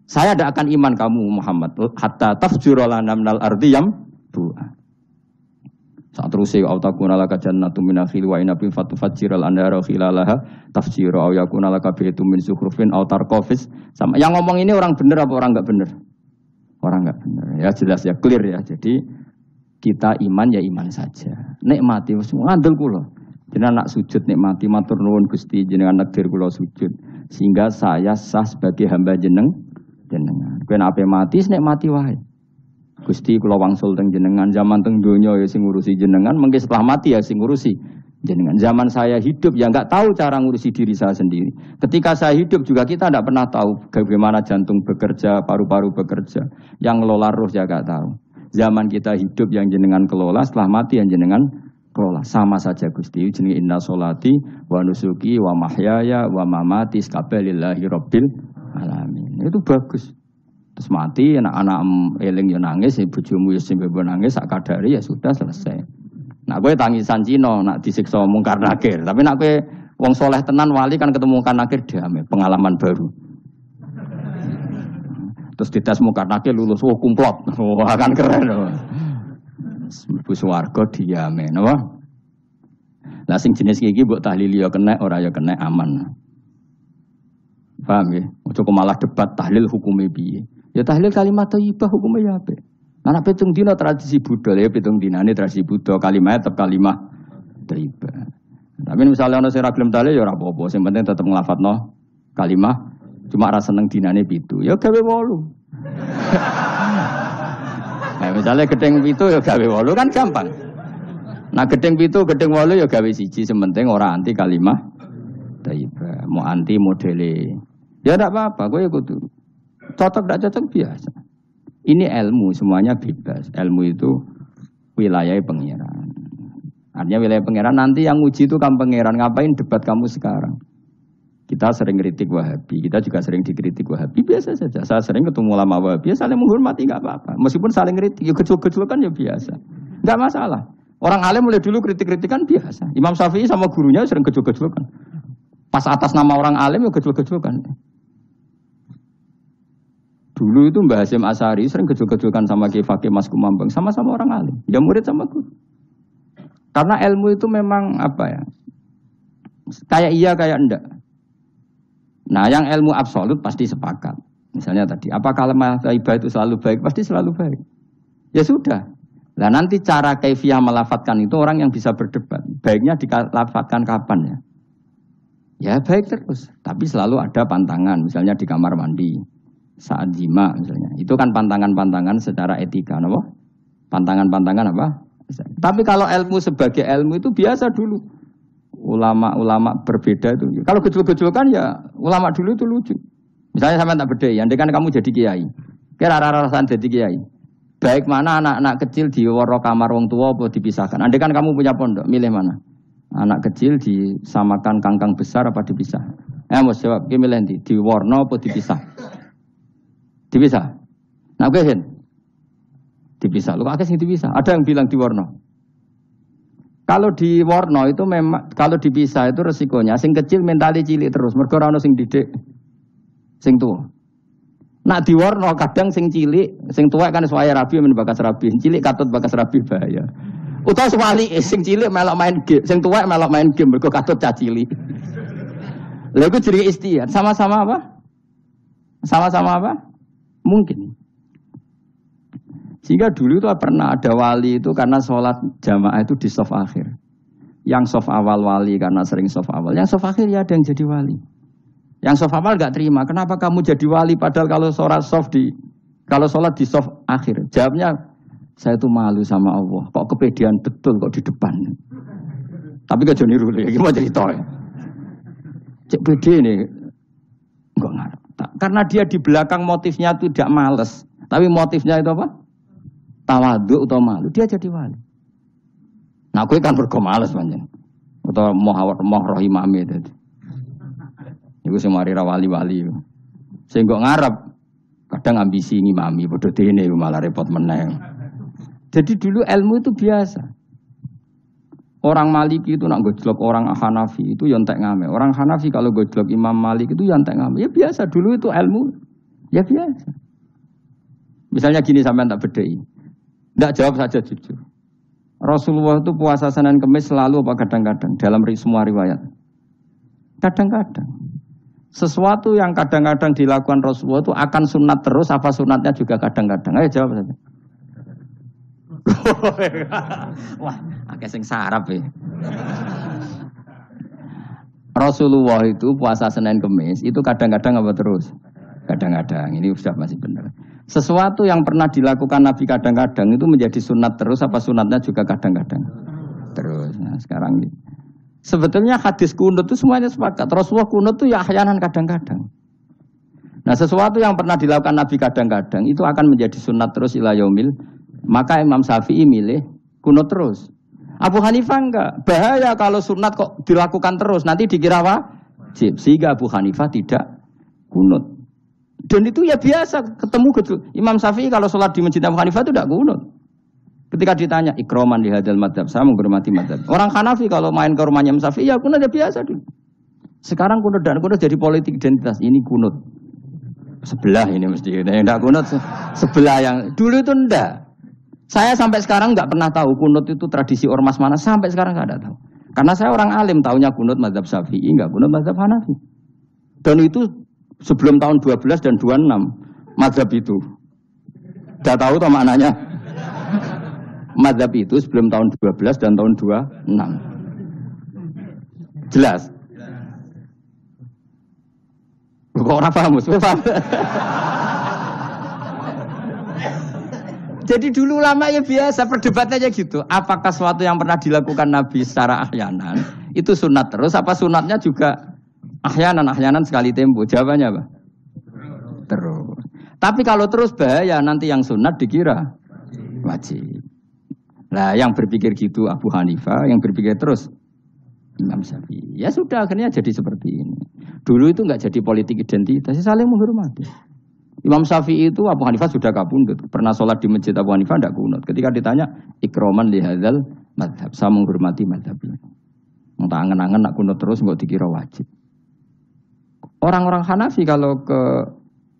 Saya tidak akan iman kamu Muhammad. Hatta tafjura lana minal ardi yambu'a. Saat terus autakuna laka jannatu min akhil wa inabin fatufajjiral andara khilalaha tafsira au yakuna laka baitum min zukhrufin aw tarqafis. Sama yang ngomong ini orang benar apa orang enggak benar? Orang enggak benar. Ya jelas ya clear ya. Jadi kita iman ya iman saja. Nikmati wis ngandel kula. Jenengan nak sujud nikmati matur nuwun Gusti jenengan takdir kula sujud sehingga saya sah sebagai hamba jenengan. Kowe nek ape mati nikmati wae. Gusti kula wangsul teng jenengan zaman teng donya ya sing ngurusi jenengan, mengke setelah mati ya sing ngurusi jenengan. Zaman saya hidup ya enggak tahu cara ngurusi diri saya sendiri. Ketika saya hidup juga kita tidak pernah tahu bagaimana jantung bekerja, paru-paru bekerja. Yang ngelola roh ya enggak tahu. Zaman kita hidup yang jenengan kelola, setelah mati yang jenengan kelola. Sama saja Gusti, jenenge inna sholati wa nusuki wa mahyaya wa mamati lillahi rabbil alamin. Itu bagus. Terus mati, anak-anak eling ya nangis, bojomu ya sing nangis, sak kadari ya sudah selesai. Nak kowe tangisan Cina, nak disiksa mungkar nakir. Tapi nak kowe wong soleh tenan wali kan ketemu mungkar nakir damai, pengalaman baru. Terus dites mungkar nakir lulus, oh kumplot, wah kan keren. Bu swarga diame, napa? Lah sing jenis iki mbok tahlil ya kena, ora ya kena aman. Paham ya? Ojo malah debat tahlil hukume piye. Ya tahlil kalimat thayyibah hukumnya ya apik. Anak pitung dina tradisi Buddha ya pitung dinane tradisi Buddha kalimat tetap kalimat thayyibah. Tapi misalnya ana sing ra gelem tahlil ya ora apa-apa, sing penting tetep nglafadzno kalimat cuma ra seneng dinane 7. Ya gawe 8. Nah, misalnya gedeng 7 ya gawe 8 kan gampang. Nah gedeng 7, gedeng 8 ya gawe 1, sing penting ora anti kalimat thayyibah, mau anti modele. Ya enggak apa-apa, kowe kudu cocok tidak cocok biasa. Ini ilmu semuanya bebas. Ilmu itu wilayah pangeran. Artinya wilayah pangeran nanti yang uji itu kan pangeran. Ngapain debat kamu sekarang? Kita sering kritik Wahabi, kita juga sering dikritik Wahabi, biasa saja. Saya sering ketemu ulama Wahabi, saling menghormati nggak apa-apa. Meskipun saling kritik, ya gejol-gejolkan ya biasa, nggak masalah. Orang alim mulai dulu kritik-kritikan biasa. Imam Syafi'i sama gurunya sering gejol-gejolkan. Pas atas nama orang alim ya gejol-gejolkan. Dulu itu Mbah Hasyim Asy'ari sering gejol-gejolkan sama Ki Fakih Mas Kumambang, sama-sama orang alim, ya murid sama guru. Karena ilmu itu memang apa ya? Kayak iya kayak enggak. Nah, yang ilmu absolut pasti sepakat. Misalnya tadi, apakah lemah taibah itu selalu baik? Pasti selalu baik. Ya sudah. Nah, nanti cara kaifiyah melafatkan itu orang yang bisa berdebat. Baiknya dilafatkan kapan ya? Ya baik terus. Tapi selalu ada pantangan. Misalnya di kamar mandi. Saat jima misalnya. Itu kan pantangan-pantangan secara etika. Apa? Pantangan-pantangan apa? Tapi kalau ilmu sebagai ilmu itu biasa dulu. Ulama-ulama berbeda itu. Kalau gejol-gejolkan ya ulama dulu itu lucu. Misalnya sama tak beda, andai kan kamu jadi kiai. Kira rara-rasan jadi kiai. Baik mana anak-anak kecil di waro kamar wong tua apa dipisahkan. Andai kan kamu punya pondok, milih mana? Anak kecil disamakan kangkang besar apa dipisah? Mas jawab, ki milih ndi? Di warna apa dipisah? Dipisah. Nah, oke, dipisah. Lu akeh sing dipisah. Ada yang bilang di warna. Kalau di warna itu memang kalau dipisah itu resikonya sing kecil mentali cilik terus mergo ora ono sing didik sing tuwa. Nak di warna kadang sing cilik, sing tuwa kan suwaya rabi men bakas rabi, cilik katut bakas rabi bahaya. Utawa swali sing cilik melok main game, sing tuwa melok main game mergo katut cah cilik. Lha iku jenenge istihad, sama-sama apa? Sama-sama apa? Mungkin. Sehingga dulu itu pernah ada wali itu karena sholat jamaah itu di shaf akhir. Yang shaf awal wali karena sering shaf awal. Yang shaf akhir ya ada yang jadi wali. Yang shaf awal gak terima. Kenapa kamu jadi wali padahal kalau sholat di shaf akhir? Jawabnya, saya itu malu sama Allah. Kok kepedean betul kok di depan. Tapi gak jadi niru ya. Gimana cerita ya? Cek pede ini. Enggak ngarep. Karena dia di belakang motifnya itu tidak males. Tapi motifnya itu apa? Tawaduk atau malu, dia jadi wali. Nah, aku kan bergomales panjang. Atau moh rohimami tadi. Iku semari wali-wali. Saya nggak ngarep. Kadang ambisi ngimami, bodoh dene malah repot meneng. Jadi dulu ilmu itu biasa. Orang Maliki itu nak gojlok orang Hanafi itu yontek ngame. Orang Hanafi kalau gojlok Imam Malik itu yontek ngame. Ya biasa dulu itu ilmu. Ya biasa. Misalnya gini sampai tak bedai. Tidak jawab saja jujur. Rasulullah itu puasa Senin Kemis selalu apa kadang-kadang dalam semua riwayat. Kadang-kadang. Sesuatu yang kadang-kadang dilakukan Rasulullah itu akan sunat terus apa sunatnya juga kadang-kadang. Ayo jawab saja. Wah, akeh sing sarap ya. Rasulullah itu puasa Senin Kemis itu kadang-kadang apa terus? Kadang-kadang. Ini sudah masih benar. Sesuatu yang pernah dilakukan Nabi kadang-kadang itu menjadi sunat terus apa sunatnya juga kadang-kadang terus. Nah sekarang ini sebetulnya hadis kunut itu semuanya sepakat. Rasulullah kunut itu ya ahyanan kadang-kadang. Nah sesuatu yang pernah dilakukan Nabi kadang-kadang itu akan menjadi sunat terus ila yaumil. Maka Imam Syafi'i milih kunut terus. Abu Hanifah enggak. Bahaya kalau sunat kok dilakukan terus nanti dikira wajib. Sehingga Abu Hanifah tidak kunut. Dan itu ya biasa ketemu gitu. Imam Syafi'i kalau sholat di Masjid Abu Hanifah itu tidak kunut. Ketika ditanya ikroman di hadal madhab, saya menghormati madhab. Orang Hanafi kalau main ke rumahnya Imam Syafi'i ya kunut ya biasa dulu. Sekarang kunut dan kunut jadi politik identitas. Ini kunut sebelah ini mesti. Yang tidak kunut sebelah yang dulu itu enggak. Saya sampai sekarang nggak pernah tahu kunut itu tradisi ormas mana. Sampai sekarang nggak ada tahu. Karena saya orang alim tahunya kunut madhab Syafi'i, nggak kunut madhab Hanafi. Dan itu sebelum tahun 12 dan 26 mazhab itu. Sudah tahu toh maknanya? Mazhab itu sebelum tahun 12 dan tahun 26. Jelas? Kok orang paham? Jadi dulu lama ya biasa perdebatannya gitu. Apakah sesuatu yang pernah dilakukan Nabi secara ahyanan itu sunat terus apa sunatnya juga ahyanan sekali tempo. Jawabannya apa? Terus. Tapi kalau terus bahaya nanti yang sunat dikira wajib. Nah, yang berpikir gitu Abu Hanifah, yang berpikir terus Imam Syafi'i. Ya sudah, akhirnya jadi seperti ini. Dulu itu nggak jadi politik identitas, saling menghormati. Imam Syafi'i itu Abu Hanifah sudah kabundut. Pernah sholat di masjid Abu Hanifah tidak kunut. Ketika ditanya ikroman lihadzal madhab, saya menghormati madhab ini. Entah angen-angen nak kunut terus nggak dikira wajib. Orang-orang Hanafi kalau ke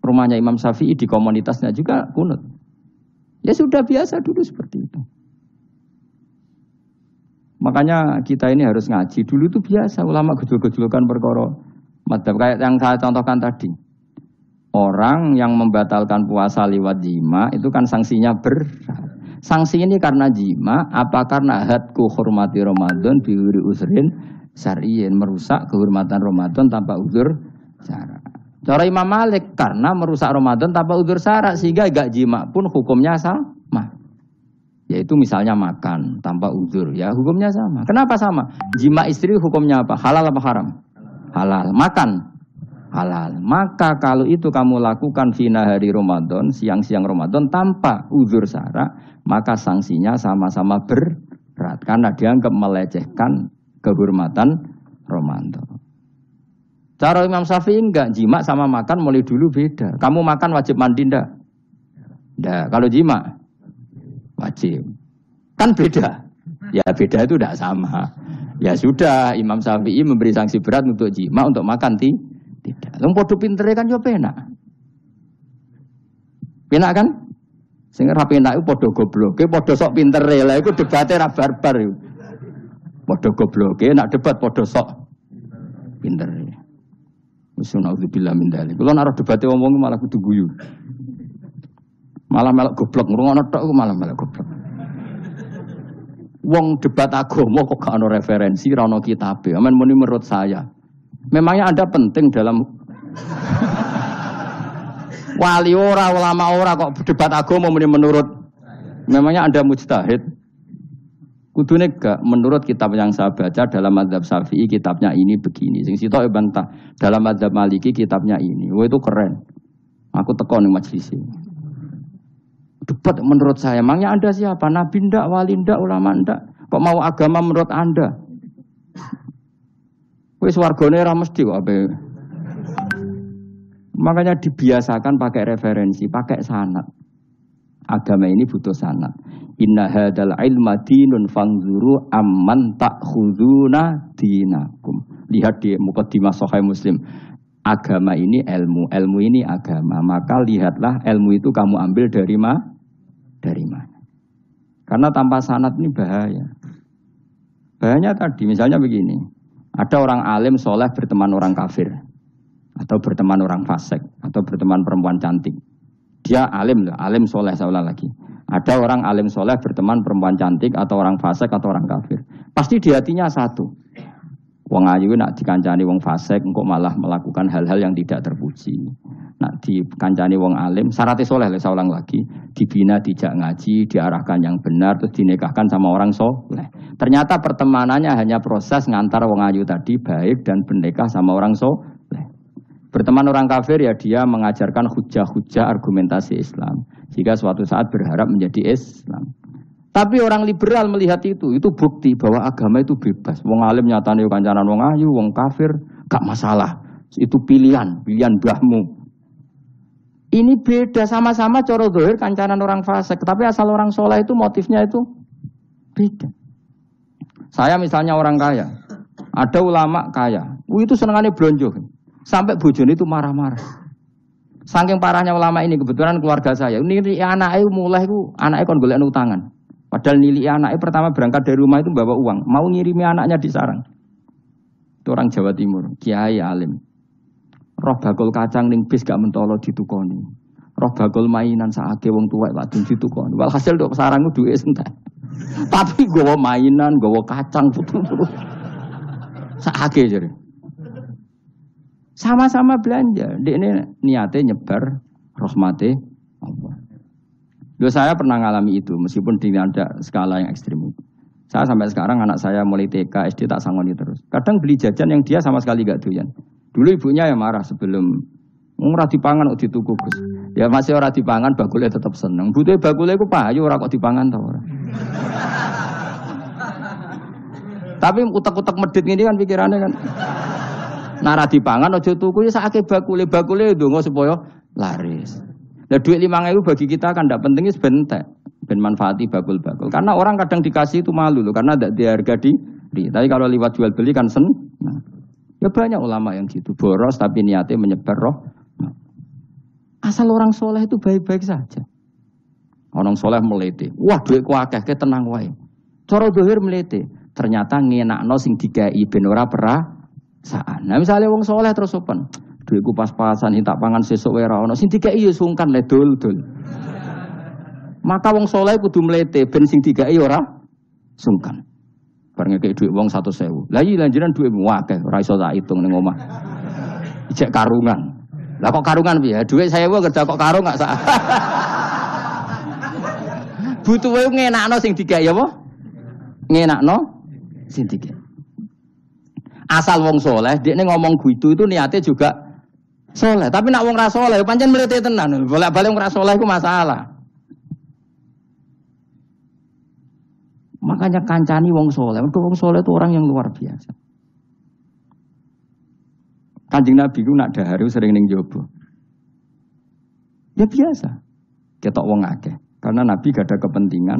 rumahnya Imam Syafi'i di komunitasnya juga kunut. Ya sudah biasa dulu seperti itu. Makanya kita ini harus ngaji. Dulu itu biasa ulama gejol-gejolkan perkara madhab kayak yang saya contohkan tadi. Orang yang membatalkan puasa lewat jima itu kan sanksinya berat. Sanksi ini karena jima, apa karena hadku hormati Ramadan biwiri usrin syar'iyin, merusak kehormatan Ramadan tanpa uzur syara. Cara Imam Malik karena merusak Ramadan tanpa uzur syara sehingga gak jima pun hukumnya sama. Yaitu misalnya makan tanpa uzur, ya hukumnya sama. Kenapa sama? Jima istri hukumnya apa? Halal apa haram? Halal. Makan halal. Maka kalau itu kamu lakukan fina hari Ramadan, siang-siang Ramadan tanpa uzur syara, maka sanksinya sama-sama berat karena dianggap melecehkan kehormatan Ramadan. Cara Imam Syafi'i enggak, jima sama makan mulai dulu beda. Kamu makan wajib mandi enggak? Enggak. Kalau jima wajib. Kan beda. Ya beda itu enggak sama. Ya sudah, Imam Syafi'i memberi sanksi berat untuk jima, untuk makan tidak. Wong padha pintere kan yo penak. Penak kan? Sing ora penak iku padha gobloke, padha sok pintere. Lah iku debate ra barbar iku. Padha gobloke, nak debat padha sok pintere. Wis naudzubillah min dzalik. Kulo nek debate wong malah kudu guyu. Malah melok goblok, ngrungokno tok iku malah melok goblok. Wong debat agama kok gak ono referensi, ra ono kitabe. Amen muni menurut saya. Memangnya Anda penting dalam wali ora, ulama ora kok debat agama menurut. Memangnya Anda mujtahid? Kudune gak menurut kitab yang saya baca dalam mazhab Syafi'i kitabnya ini begini. Sing sitok bantah dalam mazhab Maliki kitabnya ini. Wah itu keren. Aku teko ning majelis ini. Debat menurut saya. Memangnya Anda siapa? Nabi ndak, wali ndak, ulama ndak? Kok mau agama menurut Anda? Wis wargane ora mesti kok ape. Makanya dibiasakan pakai referensi, pakai sanad. Agama ini butuh sanad. Inna hadzal ilma dinun fanzuru amman ta'khuduna dinakum. Lihat di muqaddimah Sahih Muslim. Agama ini ilmu, ilmu ini agama. Maka lihatlah ilmu itu kamu ambil dari mana? Karena tanpa sanad ini bahaya. Bahayanya tadi misalnya begini. Ada orang alim soleh berteman orang kafir, atau berteman orang fasik, atau berteman perempuan cantik. Dia alim, alim soleh saya ulang lagi. Ada orang alim soleh berteman perempuan cantik, atau orang fasik, atau orang kafir. Pasti di hatinya satu. Wong ayu nak dikancani wong fasik, engkau malah melakukan hal-hal yang tidak terpuji. Nak dikancani wong alim, syaratnya soleh, saya ulang lagi. Dibina dijak ngaji, diarahkan yang benar, terus dinikahkan sama orang soleh. Ternyata pertemanannya hanya proses ngantar wong ayu tadi baik dan bernikah sama orang soleh. Berteman orang kafir ya dia mengajarkan hujah-hujah argumentasi Islam. Jika suatu saat berharap menjadi Islam. Tapi orang liberal melihat itu bukti bahwa agama itu bebas. Wong alim nyatane kancanan wong ayu, wong kafir, gak masalah. Itu pilihan mbahmu. Ini beda sama-sama cara zahir kancanan orang fasik, tapi asal orang soleh itu motifnya itu beda. Saya misalnya orang kaya, ada ulama kaya, itu senengannya blonjo, sampai bojone itu marah-marah. Saking parahnya ulama ini kebetulan keluarga saya, ini anaknya mulai itu anaknya kon golek utangan. Padahal nilai anaknya pertama berangkat dari rumah itu bawa uang, mau ngirimi anaknya di sarang. Itu orang Jawa Timur, kiai alim. Roh bakul kacang ning bis gak mentolo ditukoni. Roh bakul mainan saake wong tuwek lak ditukoni. Walhasil tok sarang ku duwe entek. Tapi gowo mainan, gowo kacang putu-putu. Saake jare. Sama-sama belanja. Dekne niate nyebar rahmate Allah. Saya pernah ngalami itu meskipun di ada skala yang ekstrim. Saya sampai sekarang anak saya mulai TK, SD tak sangoni terus. Kadang beli jajan yang dia sama sekali gak doyan. Dulu ibunya yang marah sebelum murah dipangan kok dituku Gus. Ya masih ora dipangan bakule tetep seneng. Butuhe bakule iku payu ora kok dipangan ta ora. Tapi utek-utek medhit ngene kan pikirane kan. Nara dipangan aja tuku ya sakake bakule ndonga supaya laris. Lah duit 5.000 bagi kita kan ndak penting sebentek. Ben manfaati bakul-bakul. Karena orang kadang dikasih itu malu loh karena ndak diharga diri. Tapi kalau lewat jual beli kan senang. Ya banyak ulama yang gitu, boros tapi niatnya menyebar roh. Asal orang soleh itu baik-baik saja. Orang soleh melete, wah duitku akeh, tenang wae. Cara dohir melete, ternyata ngenakno sing dikai ben ora perasaan. Nah misalnya wong soleh terus sopan, duitku pas-pasan tak pangan sesuk wae ora ono, sing dikai ya sungkan le dul. Maka wong soleh kudu melete ben sing dikai ora sungkan. Bareng ngekek duit wong 100.000. Lah iya lanjuran duitmu akeh, ora iso tak hitung ning omah. Ijek karungan. Lah kok karungan piye? Duit 1.000 kerja kok karung gak sak. Butuhe ngenakno sing digawe apa? Ngenakno sing digawe. Asal wong soleh, dekne ngomong gitu itu niatnya juga soleh. Tapi nak wong ra soleh pancen mlete tenan. Bolak-balik wong ra soleh iku masalah. Makanya kancani wong soleh. Wong soleh itu orang yang luar biasa. Kanjeng Nabi ku nak dahar sering ning jaba. Ya biasa. Ketok wong akeh. Karena Nabi gak ada kepentingan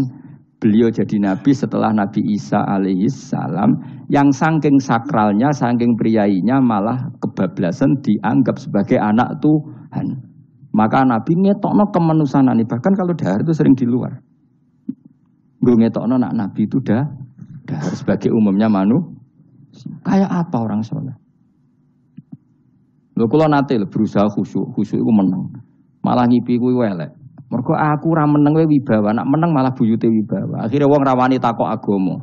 beliau jadi Nabi setelah Nabi Isa alaihis salam yang saking sakralnya, saking priainya malah kebablasan dianggap sebagai anak Tuhan. Maka Nabi ngetokno kemanusiaan. Bahkan kalau dahar itu sering di luar. Gue ngetokno nak Nabi itu dahar sebagai umumnya kayak apa orang soleh. Lho kula nate berusaha khusyuk iku meneng. Malah ngipi kuwi elek. Mergo aku ora meneng wae wibawa, nak meneng malah buyute wibawa. Akhire wong ra wani takok agama.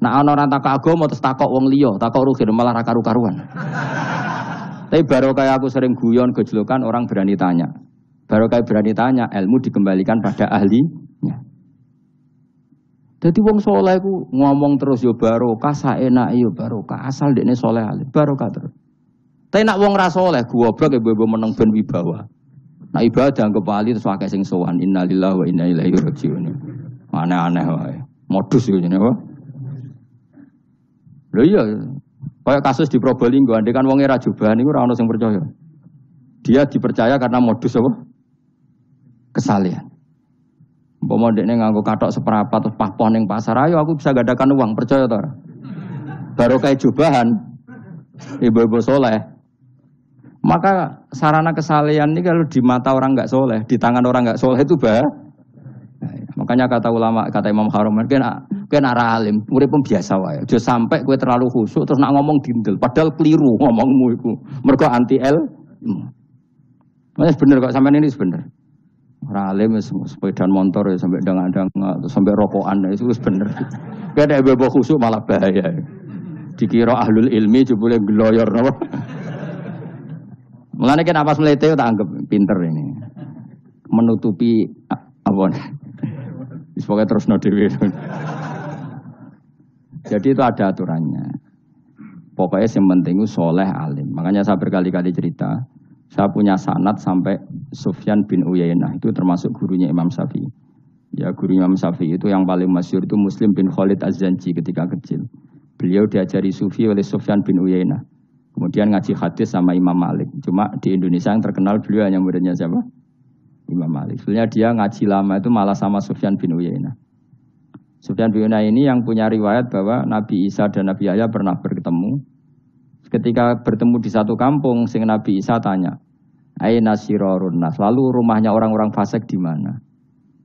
Nak ana ora takok agama terus takok wong liya, takok rugi malah ra karu-karuan. Tapi baru kayak aku sering guyon gejlokan orang berani tanya. Baru kayak berani tanya, ilmu dikembalikan pada ahlinya. Jadi wong soleh ku ngomong terus yo barokah, saenake yo barokah, asal dekne soleh alim, barokah terus. Tapi nak wong ra saleh goblok ibu-ibu meneng ben wibawa. Nak ibadah anggap wali terus akeh sing sowan innalillahi wa inna ilaihi rajiun. Aneh-aneh wae. Modus yo jenenge apa? Lho iya. Kayak kasus di Probolinggo andekan wong ra jubahan niku ora ono sing percaya. Dia dipercaya karena modus apa? Kesalehan. Umpama dekne nganggo kathok seprapat terus pahpon ning pasar, ayo aku bisa gadakan uang, percaya ta ora? Baru kayak jubahan ibu-ibu soleh. Maka sarana kesalehan ini kalau di mata orang enggak soleh, di tangan orang enggak soleh itu bah. Makanya kata ulama, kata Imam Haromen, kena arah alim, urip biasa wae. Aja sampai kowe terlalu khusyuk terus nak ngomong dindel, padahal keliru ngomongmu iku. Mergo anti L. Mas bener kok sampean ini bener. Ora alim wis sepeda motor ya sampai dang-dang sampai rokokan itu wis bener. Kowe nek bebo khusyuk malah bahaya. Dikira ahlul ilmi jebule gloyor napa. Mulane kan apa melete tak anggap pinter ini. Menutupi apa. Pokoknya terus dhewe. Jadi itu ada aturannya. Pokoknya yang penting itu soleh alim. Makanya saya berkali-kali cerita. Saya punya sanad sampai Sufyan bin Uyainah. Itu termasuk gurunya Imam Syafi'i. Ya guru Imam Syafi'i itu yang paling masyhur itu Muslim bin Khalid Az-Zanji ketika kecil. Beliau diajari sufi oleh Sufyan bin Uyainah. Kemudian ngaji hadis sama Imam Malik. Cuma di Indonesia yang terkenal beliau hanya muridnya siapa? Imam Malik. Sebenarnya dia ngaji lama itu malah sama Sufyan bin Uyainah. Sufyan bin Uyainah ini yang punya riwayat bahwa Nabi Isa dan Nabi Yahya pernah bertemu. Ketika bertemu di satu kampung, sing Nabi Isa tanya, "Aina sirarun nas?" Lalu rumahnya orang-orang fasik di mana?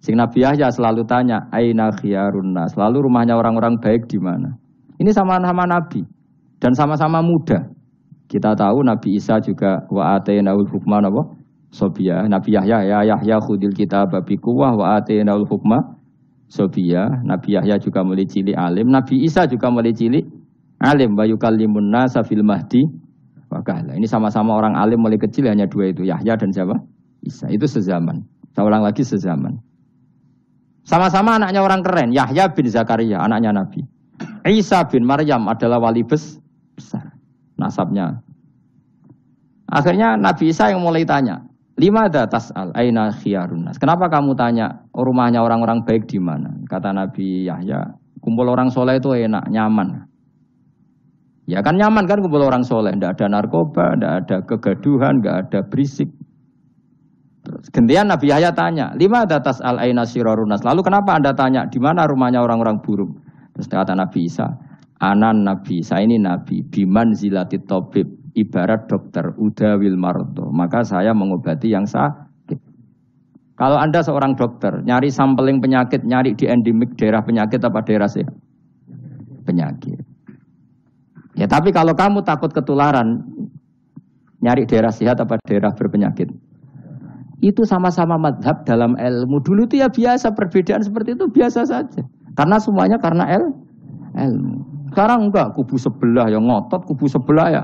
Sing Nabi Yahya selalu tanya, "Aina khiyarun nas?" Lalu rumahnya orang-orang baik di mana? Ini sama-sama Nabi dan sama-sama muda. Kita tahu Nabi Isa juga wa atainaul hukma napa? Sobia. Nabi Yahya ya Yahya khudil kitab bi quwwah wa atainaul hukma sobia. Nabi Yahya juga mulai cilik alim, Nabi Isa juga mulai cilik alim wa yukallimun nasa fil mahdi wa kahla. Ini sama-sama orang alim mulai kecil hanya dua itu, Yahya dan siapa? Isa. Itu sezaman. Saya ulang lagi sezaman. Sama-sama anaknya orang keren, Yahya bin Zakaria, anaknya Nabi. Isa bin Maryam adalah wali besar nasabnya. Akhirnya Nabi Isa yang mulai tanya, Lima ada tas'al aina khiyarun nas. Kenapa kamu tanya rumahnya orang-orang baik di mana? Kata Nabi Yahya, kumpul orang soleh itu enak, nyaman. Ya kan nyaman kan kumpul orang soleh, tidak ada narkoba, tidak ada kegaduhan, tidak ada berisik. Terus gantian Nabi Yahya tanya, lima ada tas'al aina sirarun nas. Lalu kenapa Anda tanya di mana rumahnya orang-orang buruk? Terus kata Nabi Isa, anan Nabi, saya ini Nabi, biman zilatit tabib. Ibarat dokter, udawil mardo. Maka saya mengobati yang sakit. Kalau Anda seorang dokter, nyari sampling penyakit, nyari di endemik daerah penyakit apa daerah sehat? Penyakit. Ya tapi kalau kamu takut ketularan, nyari daerah sehat apa daerah berpenyakit? Itu sama-sama madhab dalam ilmu. Dulu itu ya biasa, perbedaan seperti itu biasa saja. Karena semuanya karena ilmu. Sekarang enggak, kubu sebelah yang ngotot, kubu sebelah ya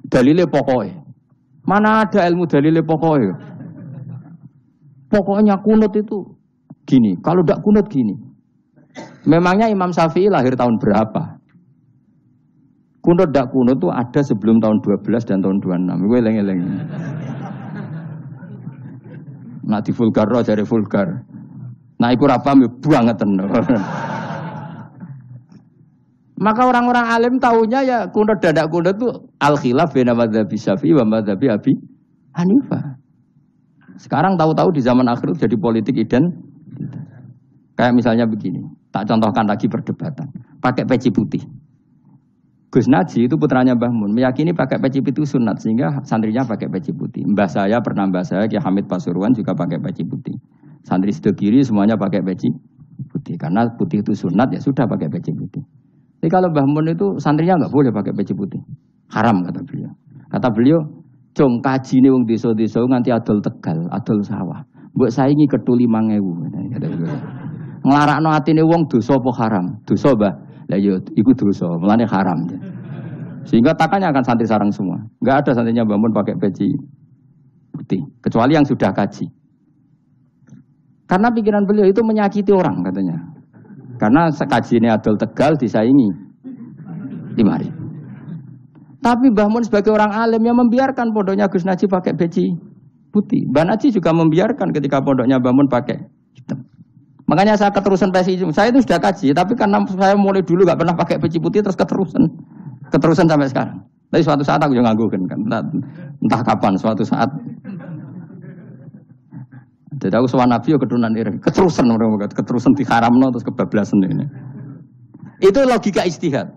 dalile pokoknya. Mana ada ilmu dalile pokoknya? Pokoknya kunut itu gini. Kalau tidak kunut gini. Memangnya Imam Syafi'i lahir tahun berapa? Kunut tidak kunut itu ada sebelum tahun 12 dan tahun 26. Gue eleng-eleng. Nah di vulgar roh jadi vulgar. Nah iku ra paham banget tenan. Maka orang-orang alim tahunya ya kunut dadak kunut itu al-khilaf baina madzhab Syafi'i wa madzhab Abi Hanifah. Sekarang tahu-tahu di zaman akhir itu jadi politik kayak misalnya begini, tak contohkan lagi perdebatan. Pakai peci putih. Gus Naji itu putranya Mbah Mun, meyakini pakai peci putih itu sunat sehingga santrinya pakai peci putih. Mbah saya Ki Hamid Pasuruan juga pakai peci putih. Santri Sidogiri semuanya pakai peci putih karena putih itu sunat ya sudah pakai peci putih. Jadi kalau Mbah Mun itu santrinya nggak boleh pakai peci putih, haram kata beliau. Kata beliau, cung kaji nih wong desa-desa nganti adol Tegal, adol sawah. Mbok saingi ketu 5.000. Kata beliau. Nglarakno atine wong dosa apa haram? Dosa, Mbah. Lah yo iku dosa, mulane haram. Sehingga takannya akan santri sarang semua. Nggak ada santrinya Mbah Mun pakai peci putih, kecuali yang sudah kaji. Karena pikiran beliau itu menyakiti orang katanya. Karena kaji ini adol Tegal disaingi 5.000. Tapi Mbah Mun sebagai orang alim yang membiarkan pondoknya Gus Naji pakai peci putih. Mbah Naji juga membiarkan ketika pondoknya Mbah Mun pakai hitam. Makanya saya keterusan peci. Saya itu sudah kaji, tapi karena saya mulai dulu nggak pernah pakai peci putih terus keterusan sampai sekarang. Tapi suatu saat aku juga nganggukan kan, entah kapan suatu saat. Jadi aku soal Nabi ya keturunan ireng, keterusan diharamno terus kebablasan ini. Itu logika istihad.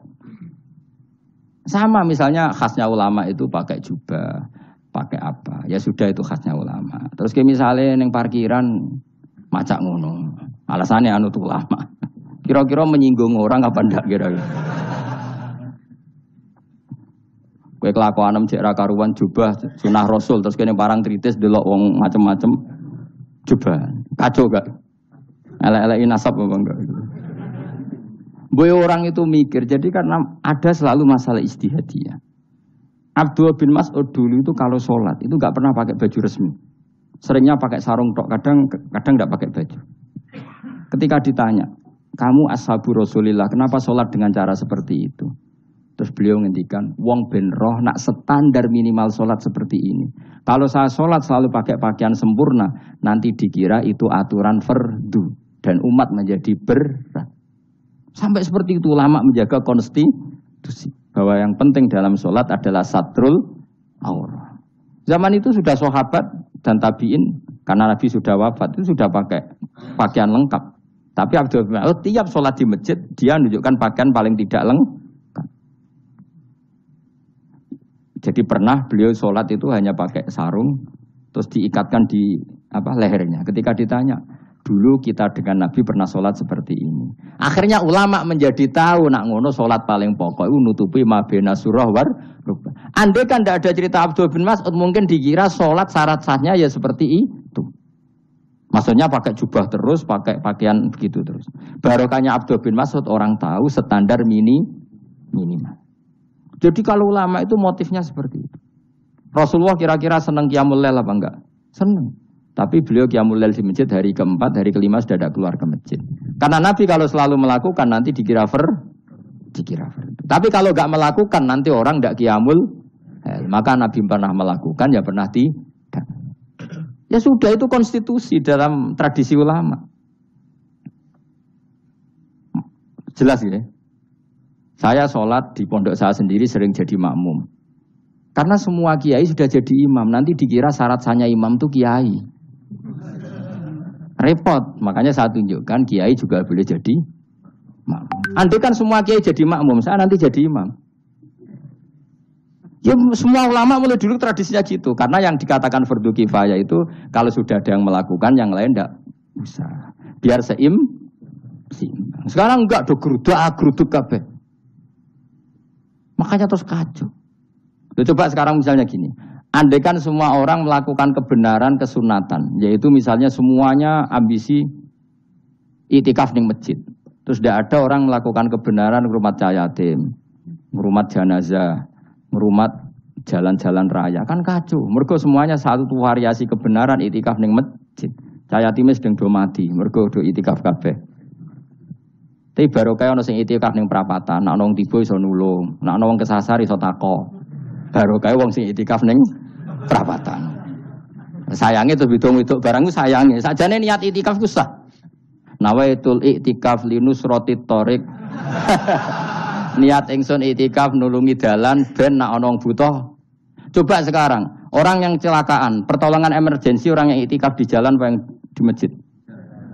Sama misalnya khasnya ulama itu pakai jubah, pakai apa? Ya sudah itu khasnya ulama. Terus kayak misalnya neng parkiran macak ngono, alasannya anut ulama. Kira-kira menyinggung orang apa ndak kira-kira? Kue kelakuan cek ra karuan jubah sunah Rasul terus kene parang tritis delok wong macem-macem. Coba, kacau gak? Elek-elekin nasab apa enggak? Boy orang itu mikir, jadi karena ada selalu masalah ijtihadiyah. Abdullah bin Mas'ud dulu itu kalau sholat, itu gak pernah pakai baju resmi. Seringnya pakai sarung tok, kadang gak pakai baju. Ketika ditanya, kamu ashabu Rasulillah, kenapa sholat dengan cara seperti itu? Terus beliau ngendikan, wong ben roh nak standar minimal sholat seperti ini. Kalau saya sholat selalu pakai pakaian sempurna, nanti dikira itu aturan fardu. Dan umat menjadi berat. Sampai seperti itu ulama menjaga konstitusi. Bahwa yang penting dalam sholat adalah satrul aurah. Zaman itu sudah sahabat dan tabi'in, karena Nabi sudah wafat, itu sudah pakai pakaian lengkap. Tapi Abdul bin Mas'ud tiap sholat di masjid, dia menunjukkan pakaian paling tidak lengkap. Jadi pernah beliau sholat itu hanya pakai sarung, terus diikatkan di lehernya. Ketika ditanya, dulu kita dengan Nabi pernah sholat seperti ini. Akhirnya ulama menjadi tahu, nak ngono sholat paling pokok itu nutupi mabena surah war. Andai kan tidak ada cerita Abdul bin Mas'ud, mungkin dikira sholat syarat sahnya ya seperti itu. Maksudnya pakai jubah terus, pakai pakaian begitu terus. Barokahnya Abdul bin Mas'ud orang tahu standar minimal. Jadi kalau ulama itu motifnya seperti itu. Rasulullah kira-kira senang qiyamul lail apa enggak? Senang. Tapi beliau qiyamul lail di masjid hari keempat, hari kelima sudah tidak keluar ke masjid. Karena Nabi kalau selalu melakukan nanti dikira fardu. Tapi kalau enggak melakukan nanti orang enggak qiyamul lail. Maka Nabi pernah melakukan ya pernah tidak. Ya sudah, itu konstitusi dalam tradisi ulama. Jelas ya. Saya sholat di pondok saya sendiri sering jadi makmum. Karena semua kiai sudah jadi imam. Nanti dikira syarat sahnya imam itu kiai. Repot. Makanya saya tunjukkan kiai juga boleh jadi makmum. Andai kan semua kiai jadi makmum, saya nanti jadi imam. Ya semua ulama mulai dulu tradisinya gitu. Karena yang dikatakan fardu kifayah itu kalau sudah ada yang melakukan, yang lain tidak usah. Biar seimbang. Sekarang enggak do geruduk kabeh. Makanya terus kacau. Coba sekarang misalnya gini. Andai kan semua orang melakukan kebenaran kesunatan, yaitu misalnya semuanya ambisi itikaf di masjid. Terus tidak ada orang melakukan kebenaran ngrumat yatim, ngrumat jenazah, ngrumat jalan-jalan raya, kan kacau. Mergo semuanya satu variasi kebenaran itikaf ning masjid. Cah yatime sedang do mati, mergo do itikaf kabeh. Tapi baru kaya ana sing itikaf ning perapatan, nek ana wong tiba iso nulung, nek ana wong kesasar iso takok. Baru kaya wong sing itikaf ning perapatan. Sayange to bidung-bidung barang ku sayange. Sakjane niat itikaf ku sah. Nawaitul iktikaf linusratit thoriq. Niat ingsun iktikaf nulungi dalan ben nek ana wong butuh. Coba sekarang, orang yang kecelakaan, pertolongan emergensi orang yang iktikaf di jalan apa yang di masjid?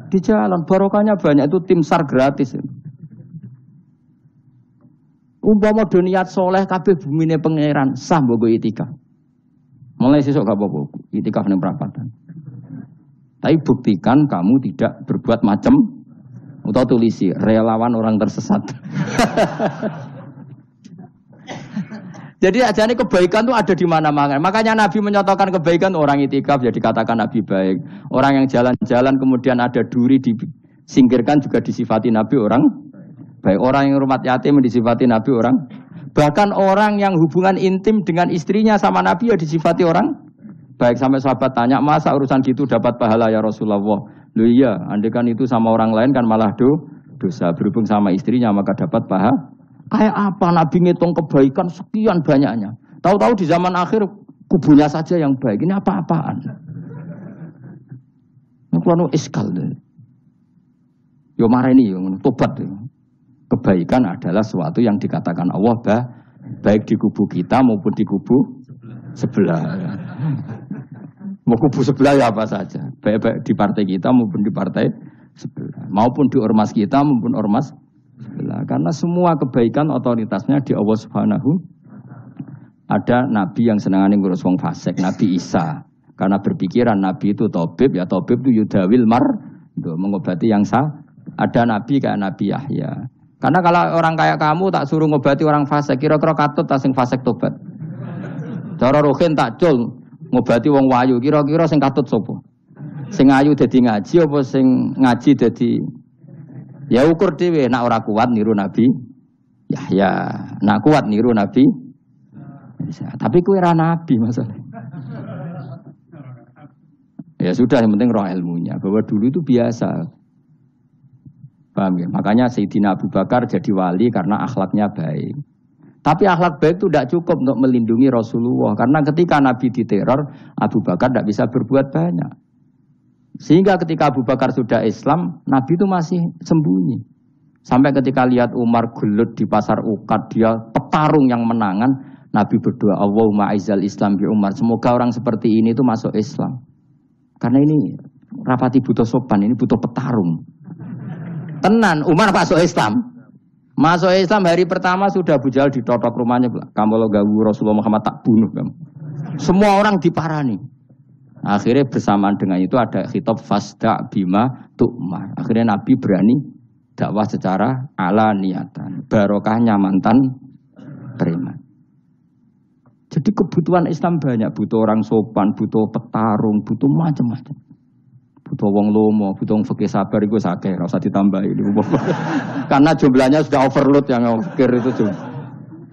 Di jalan, barokahnya banyak, itu tim SAR gratis. Umpama do niat soleh kabeh bumine pangeran, sah mbok iktikaf. Mulai sesuk gak apa-apa, iktikaf ning perapatan. Tapi buktikan kamu tidak berbuat macam atau tulisi relawan orang tersesat. Jadi ajane kebaikan itu ada di mana-mana. Makanya Nabi menyatakan kebaikan, orang itikaf jadi katakan Nabi baik. Orang yang jalan-jalan kemudian ada duri disingkirkan juga disifati Nabi orang baik. Orang yang rumah yatim disifati Nabi orang. Bahkan orang yang hubungan intim dengan istrinya sama Nabi ya disifati orang baik. Sampai sahabat tanya, masa urusan gitu dapat pahala ya Rasulullah? Loh iya, andai kan itu sama orang lain kan malah dosa. Berhubung sama istrinya maka dapat pahala. Kayak apa Nabi ngitung kebaikan sekian banyaknya. Tahu-tahu di zaman akhir kubunya saja yang baik. Ini apa-apaan? Ini iskal deh. Yo marah ini, yo tobat. Kebaikan adalah sesuatu yang dikatakan Allah baik di kubu kita maupun di kubu sebelah. Mau kubu sebelah ya apa saja. Baik di partai kita maupun di partai sebelah. Maupun di ormas kita maupun ormas sebelah. Karena semua kebaikan otoritasnya di Allah Subhanahu. Ada nabi yang senangane ngurus wong fasik, Nabi Isa. Karena berpikiran nabi itu tabib, ya tabib itu yudawil mengobati yang sah. Ada nabi kayak Nabi Yahya. Karena kalau orang kayak kamu tak suruh ngobati orang fasik, kira-kira katut tak sing fasik tobat. Cara rohin tak cul ngobati wong wayu, kira-kira sing katut sapa? Sing ayu dadi ngaji apa sing ngaji dadi. Ya ukur dhewe, nak ora kuat niru Nabi Yahya, nak kuat niru Nabi Isa. Tapi kowe ora nabi masalah. Ya sudah, yang penting roh ilmunya. Bahwa dulu itu biasa. Paham ya? Makanya Sayyidina Abu Bakar jadi wali karena akhlaknya baik. Tapi akhlak baik itu tidak cukup untuk melindungi Rasulullah. Karena ketika Nabi diteror, Abu Bakar tidak bisa berbuat banyak. Sehingga ketika Abu Bakar sudah Islam, Nabi itu masih sembunyi. Sampai ketika lihat Umar gelut di pasar Uqad, dia petarung yang menangan, Nabi berdoa, Allahumma aizal Islam bi Umar. Semoga orang seperti ini itu masuk Islam. Karena ini rapati butuh sopan, ini butuh petarung. Tenan, Umar masuk Islam. Masuk Islam hari pertama sudah Abu Jahal ditotok rumahnya. Kamu kalau ganggu Rasulullah Muhammad tak bunuh kamu. Semua orang diparani. Akhirnya bersamaan dengan itu ada khitab fasda bima tu'mar. Akhirnya Nabi berani dakwah secara ala niatan. Barokahnya mantan preman. Jadi kebutuhan Islam banyak. Butuh orang sopan, butuh petarung, butuh macam-macam. Butuh wong lomo, butuh wong fikih sabar itu sakit. Tidak usah ditambahin. Karena jumlahnya sudah overload yang fikir itu.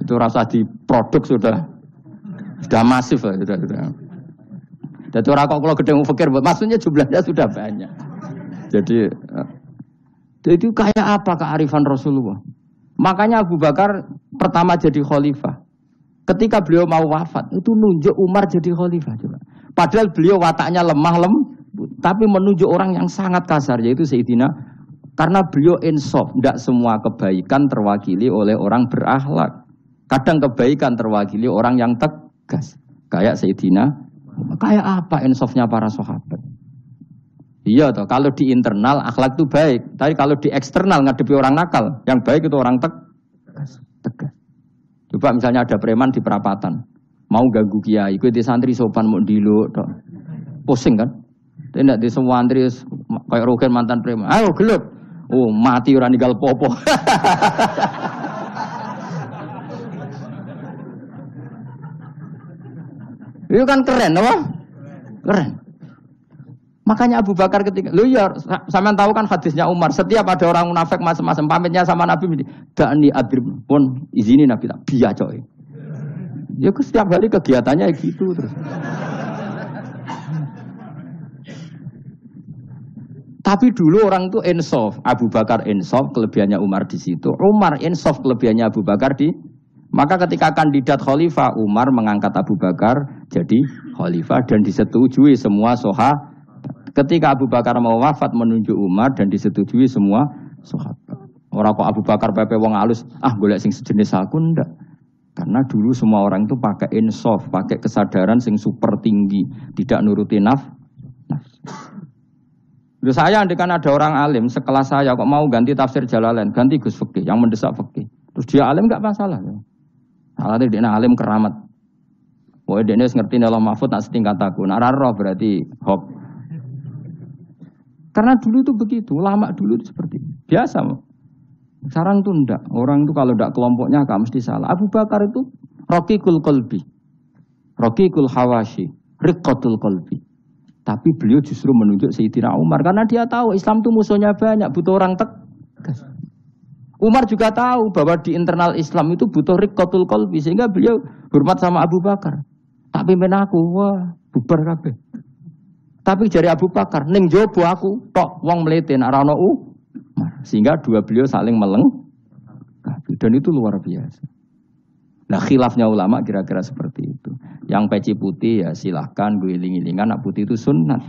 Itu rasa diproduk sudah masif. Sudah. Jadi orang kok kalau gedeng fikir, maksudnya jumlahnya sudah banyak. Jadi kayak apa kearifan Rasulullah? Makanya Abu Bakar pertama jadi khalifah. Ketika beliau mau wafat, itu nunjuk Umar jadi khalifah. Coba. Padahal beliau wataknya lemah tapi menunjuk orang yang sangat kasar, yaitu Sayyidina. Karena beliau insaf, tidak semua kebaikan terwakili oleh orang berakhlak. Kadang kebaikan terwakili orang yang tegas. Kayak Sayyidina, kayak apa insafnya para sahabat. Iya toh, kalau di internal akhlak itu baik. Tapi kalau di eksternal ngadepi orang nakal, yang baik itu orang tegas. Coba misalnya ada preman di perapatan, mau ganggu kiai, ikut di santri sopan mau diluk, pusing kan? Tidak di semua santri kayak Rogen mantan preman, ayo gelut. Oh, mati orang ninggal popo. Itu kan keren, apa? Keren. Makanya Abu Bakar ketika, lu ya, sampean tahu kan hadisnya Umar. Setiap ada orang munafik macam-macam pamitnya sama Nabi, dakni adrib pun izini Nabi tak biya coy. Ya setiap hari kegiatannya gitu terus. Tapi dulu orang itu insaf, Abu Bakar insaf, kelebihannya Umar di situ. Umar insaf, kelebihannya Abu Bakar di. Maka ketika kandidat khalifah, Umar mengangkat Abu Bakar jadi khalifah dan disetujui semua sahabat. Ketika Abu Bakar mau wafat menunjuk Umar dan disetujui semua sahabat. Orang kok Abu Bakar pepe wong alus, golek sing sejenis aku ndak. Karena dulu semua orang itu pakai insaf, pakai kesadaran sing super tinggi, tidak nuruti nafsu. Saya andikan ada orang alim sekelas saya kok mau ganti tafsir Jalalain, ganti Gus Fikih yang mendesak fikih. Terus dia alim enggak masalah. Alatnya dia alim keramat. Wah dia ngerti dalam mahfud nak setingkat aku. Nak roh berarti hok. Karena dulu itu begitu, lama dulu itu seperti itu. Biasa. Sekarang itu enggak. Orang itu kalau enggak kelompoknya enggak mesti salah. Abu Bakar itu raqiqul qalbi, raqiqul hawashi, riqqatul qalbi. Tapi beliau justru menunjuk Sayyidina Umar karena dia tahu Islam itu musuhnya banyak, butuh orang tegas. Umar juga tahu bahwa di internal Islam itu butuh riqqatul qalbi sehingga beliau hormat sama Abu Bakar. Tak pimpin aku, wah bubar kabeh. Tapi jari Abu Bakar, ning jobo aku tok wong mlete nek ora ono sehingga dua beliau saling dan itu luar biasa. Nah khilafnya ulama kira-kira seperti itu. Yang peci putih ya silahkan gue iling-ilingan, nak putih itu sunat.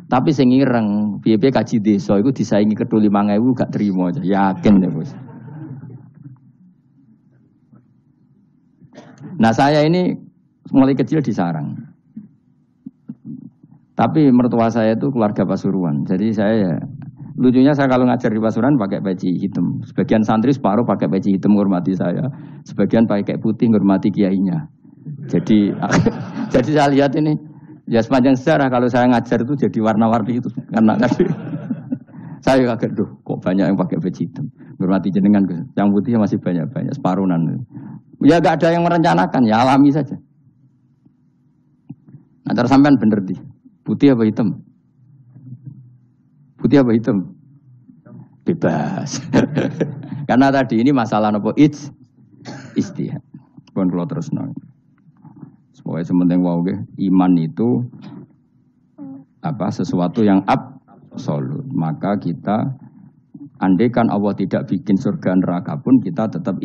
Tapi sing ireng, piye-piye kaji desa itu disaingi kedua 5.000 gak terima aja. Yakin ya bos. Nah saya ini mulai kecil di sarang. Tapi mertua saya itu keluarga Pasuruan. Jadi saya lucunya saya kalau ngajar di Pasuruan pakai peci hitam. Sebagian santri separuh pakai peci hitam menghormati saya. Sebagian pakai putih menghormati kiainya. Jadi saya lihat ini ya sepanjang sejarah kalau saya ngajar itu jadi warna-warni itu karena saya kaget kok banyak yang pakai peci hitam. Menghormati jenengan yang putih masih banyak separuhan. Ya enggak ada yang merencanakan, ya alami saja. Nah, cara sampean bener di. Putih apa hitam? Putih apa hitam? Bebas. Karena tadi ini masalah nopo istihad. Pun kalau terus nang. Pokoknya sementing wow iman itu sesuatu yang absolut. Maka kita andaikan Allah tidak bikin surga neraka pun kita tetap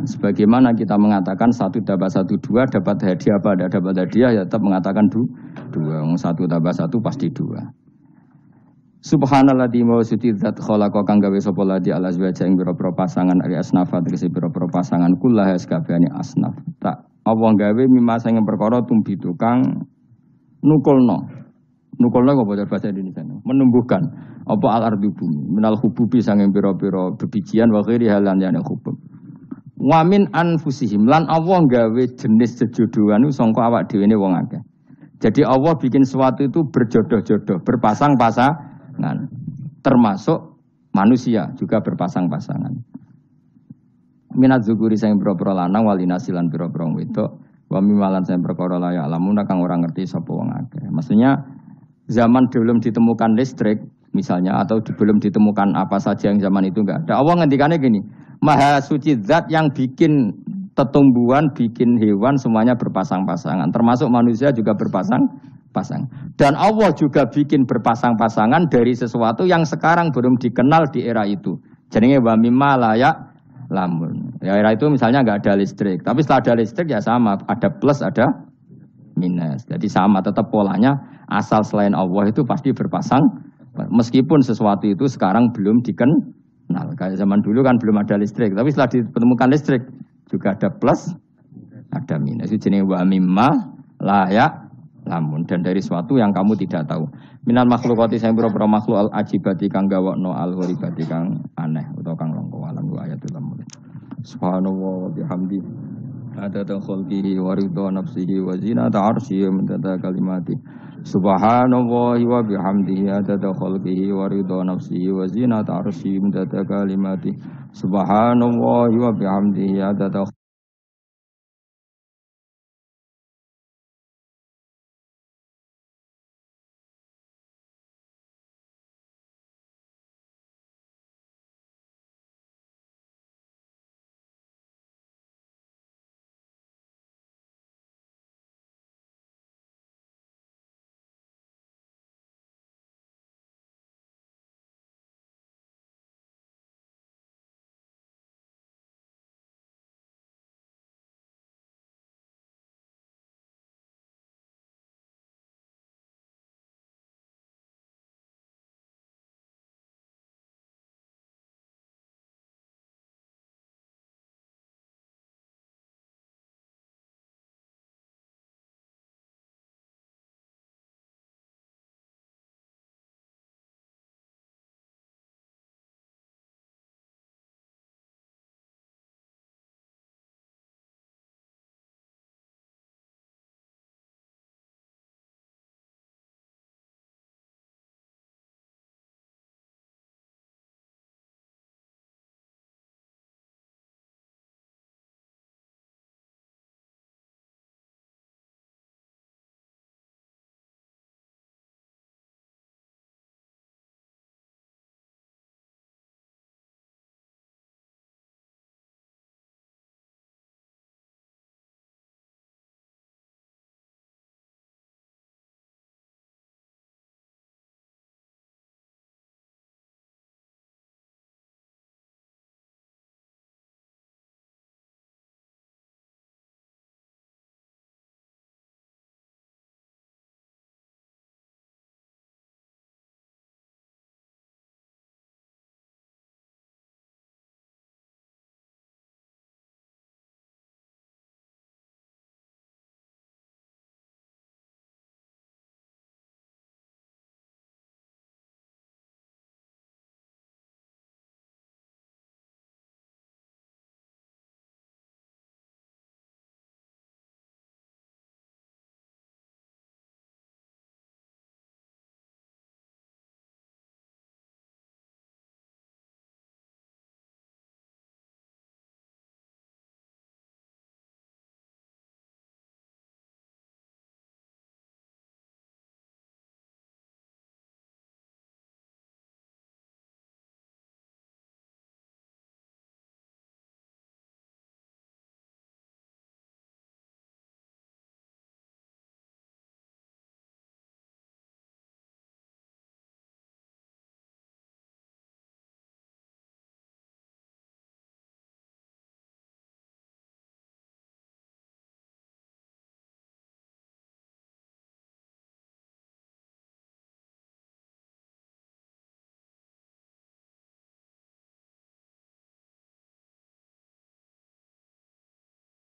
sebagaimana kita mengatakan 1 tambah 1 2 dapat hadiah apa tidak dapat hadiah ya tetap mengatakan 2. 1 tambah 1 pasti 2. Subhanalladzi wa sutidzat khalaqa kang gawe sapa ladi ala azwaja ing pira-pira pasangan ari asnafa tegese pira-pira pasangan kullaha sakabehane asnaf. Tak Allah gawe mimma sing perkara tumbi tukang nukulno. Nukulno apa bahasa Indonesia? Menumbuhkan apa al-ardu bumi minal hububi sanging pira-pira bebijian wa ghairi halan yana hubub. Wa min anfusihim lan Allah gawe jenis jejodohan sangka awak dhewe ne wong akeh. Jadi Allah bikin sesuatu itu berjodoh-jodoh, berpasang-pasangan. Termasuk manusia juga berpasang-pasangan. Minat zukuri sing pira-pira lanang walinasilan pira-pira wedok, wa mimalan sing perkara la ya'lamun kang ora ngerti sapa wong akeh. Maksudnya zaman belum ditemukan listrik misalnya atau belum ditemukan apa saja yang zaman itu enggak ada. Allah ngendikannya gini, Maha suci zat yang bikin tumbuhan, bikin hewan semuanya berpasang-pasangan. Termasuk manusia juga berpasang-pasang. Dan Allah juga bikin berpasang-pasangan dari sesuatu yang sekarang belum dikenal di era itu. Jadinya wa mimma layak lamun. Ya era itu misalnya nggak ada listrik. Tapi setelah ada listrik ya sama. Ada plus, ada minus. Jadi sama tetap polanya asal selain Allah itu pasti berpasang. Meskipun sesuatu itu sekarang belum dikenal. Kayak zaman dulu kan belum ada listrik, tapi setelah ditemukan listrik juga ada plus, ada minus. Itu jenis wa mimma layak lamun, dan dari sesuatu yang kamu tidak tahu. Minal makhlukati sing pira-pira makhluk al ajibati kang gawokno al ghoribati kang aneh utawa kang langka alam wa ayatul lamun. Subhanallah wa bihamdi adada khalqihi wa ridha nafsihi wa zinata arsyihi wa midada kalimati. Subhanallah wa bihamdihi adada khalqihi wa ridha nafsihi wa zinata arsyihi wa midada kalimati. Subhanallah wa bihamdihi adada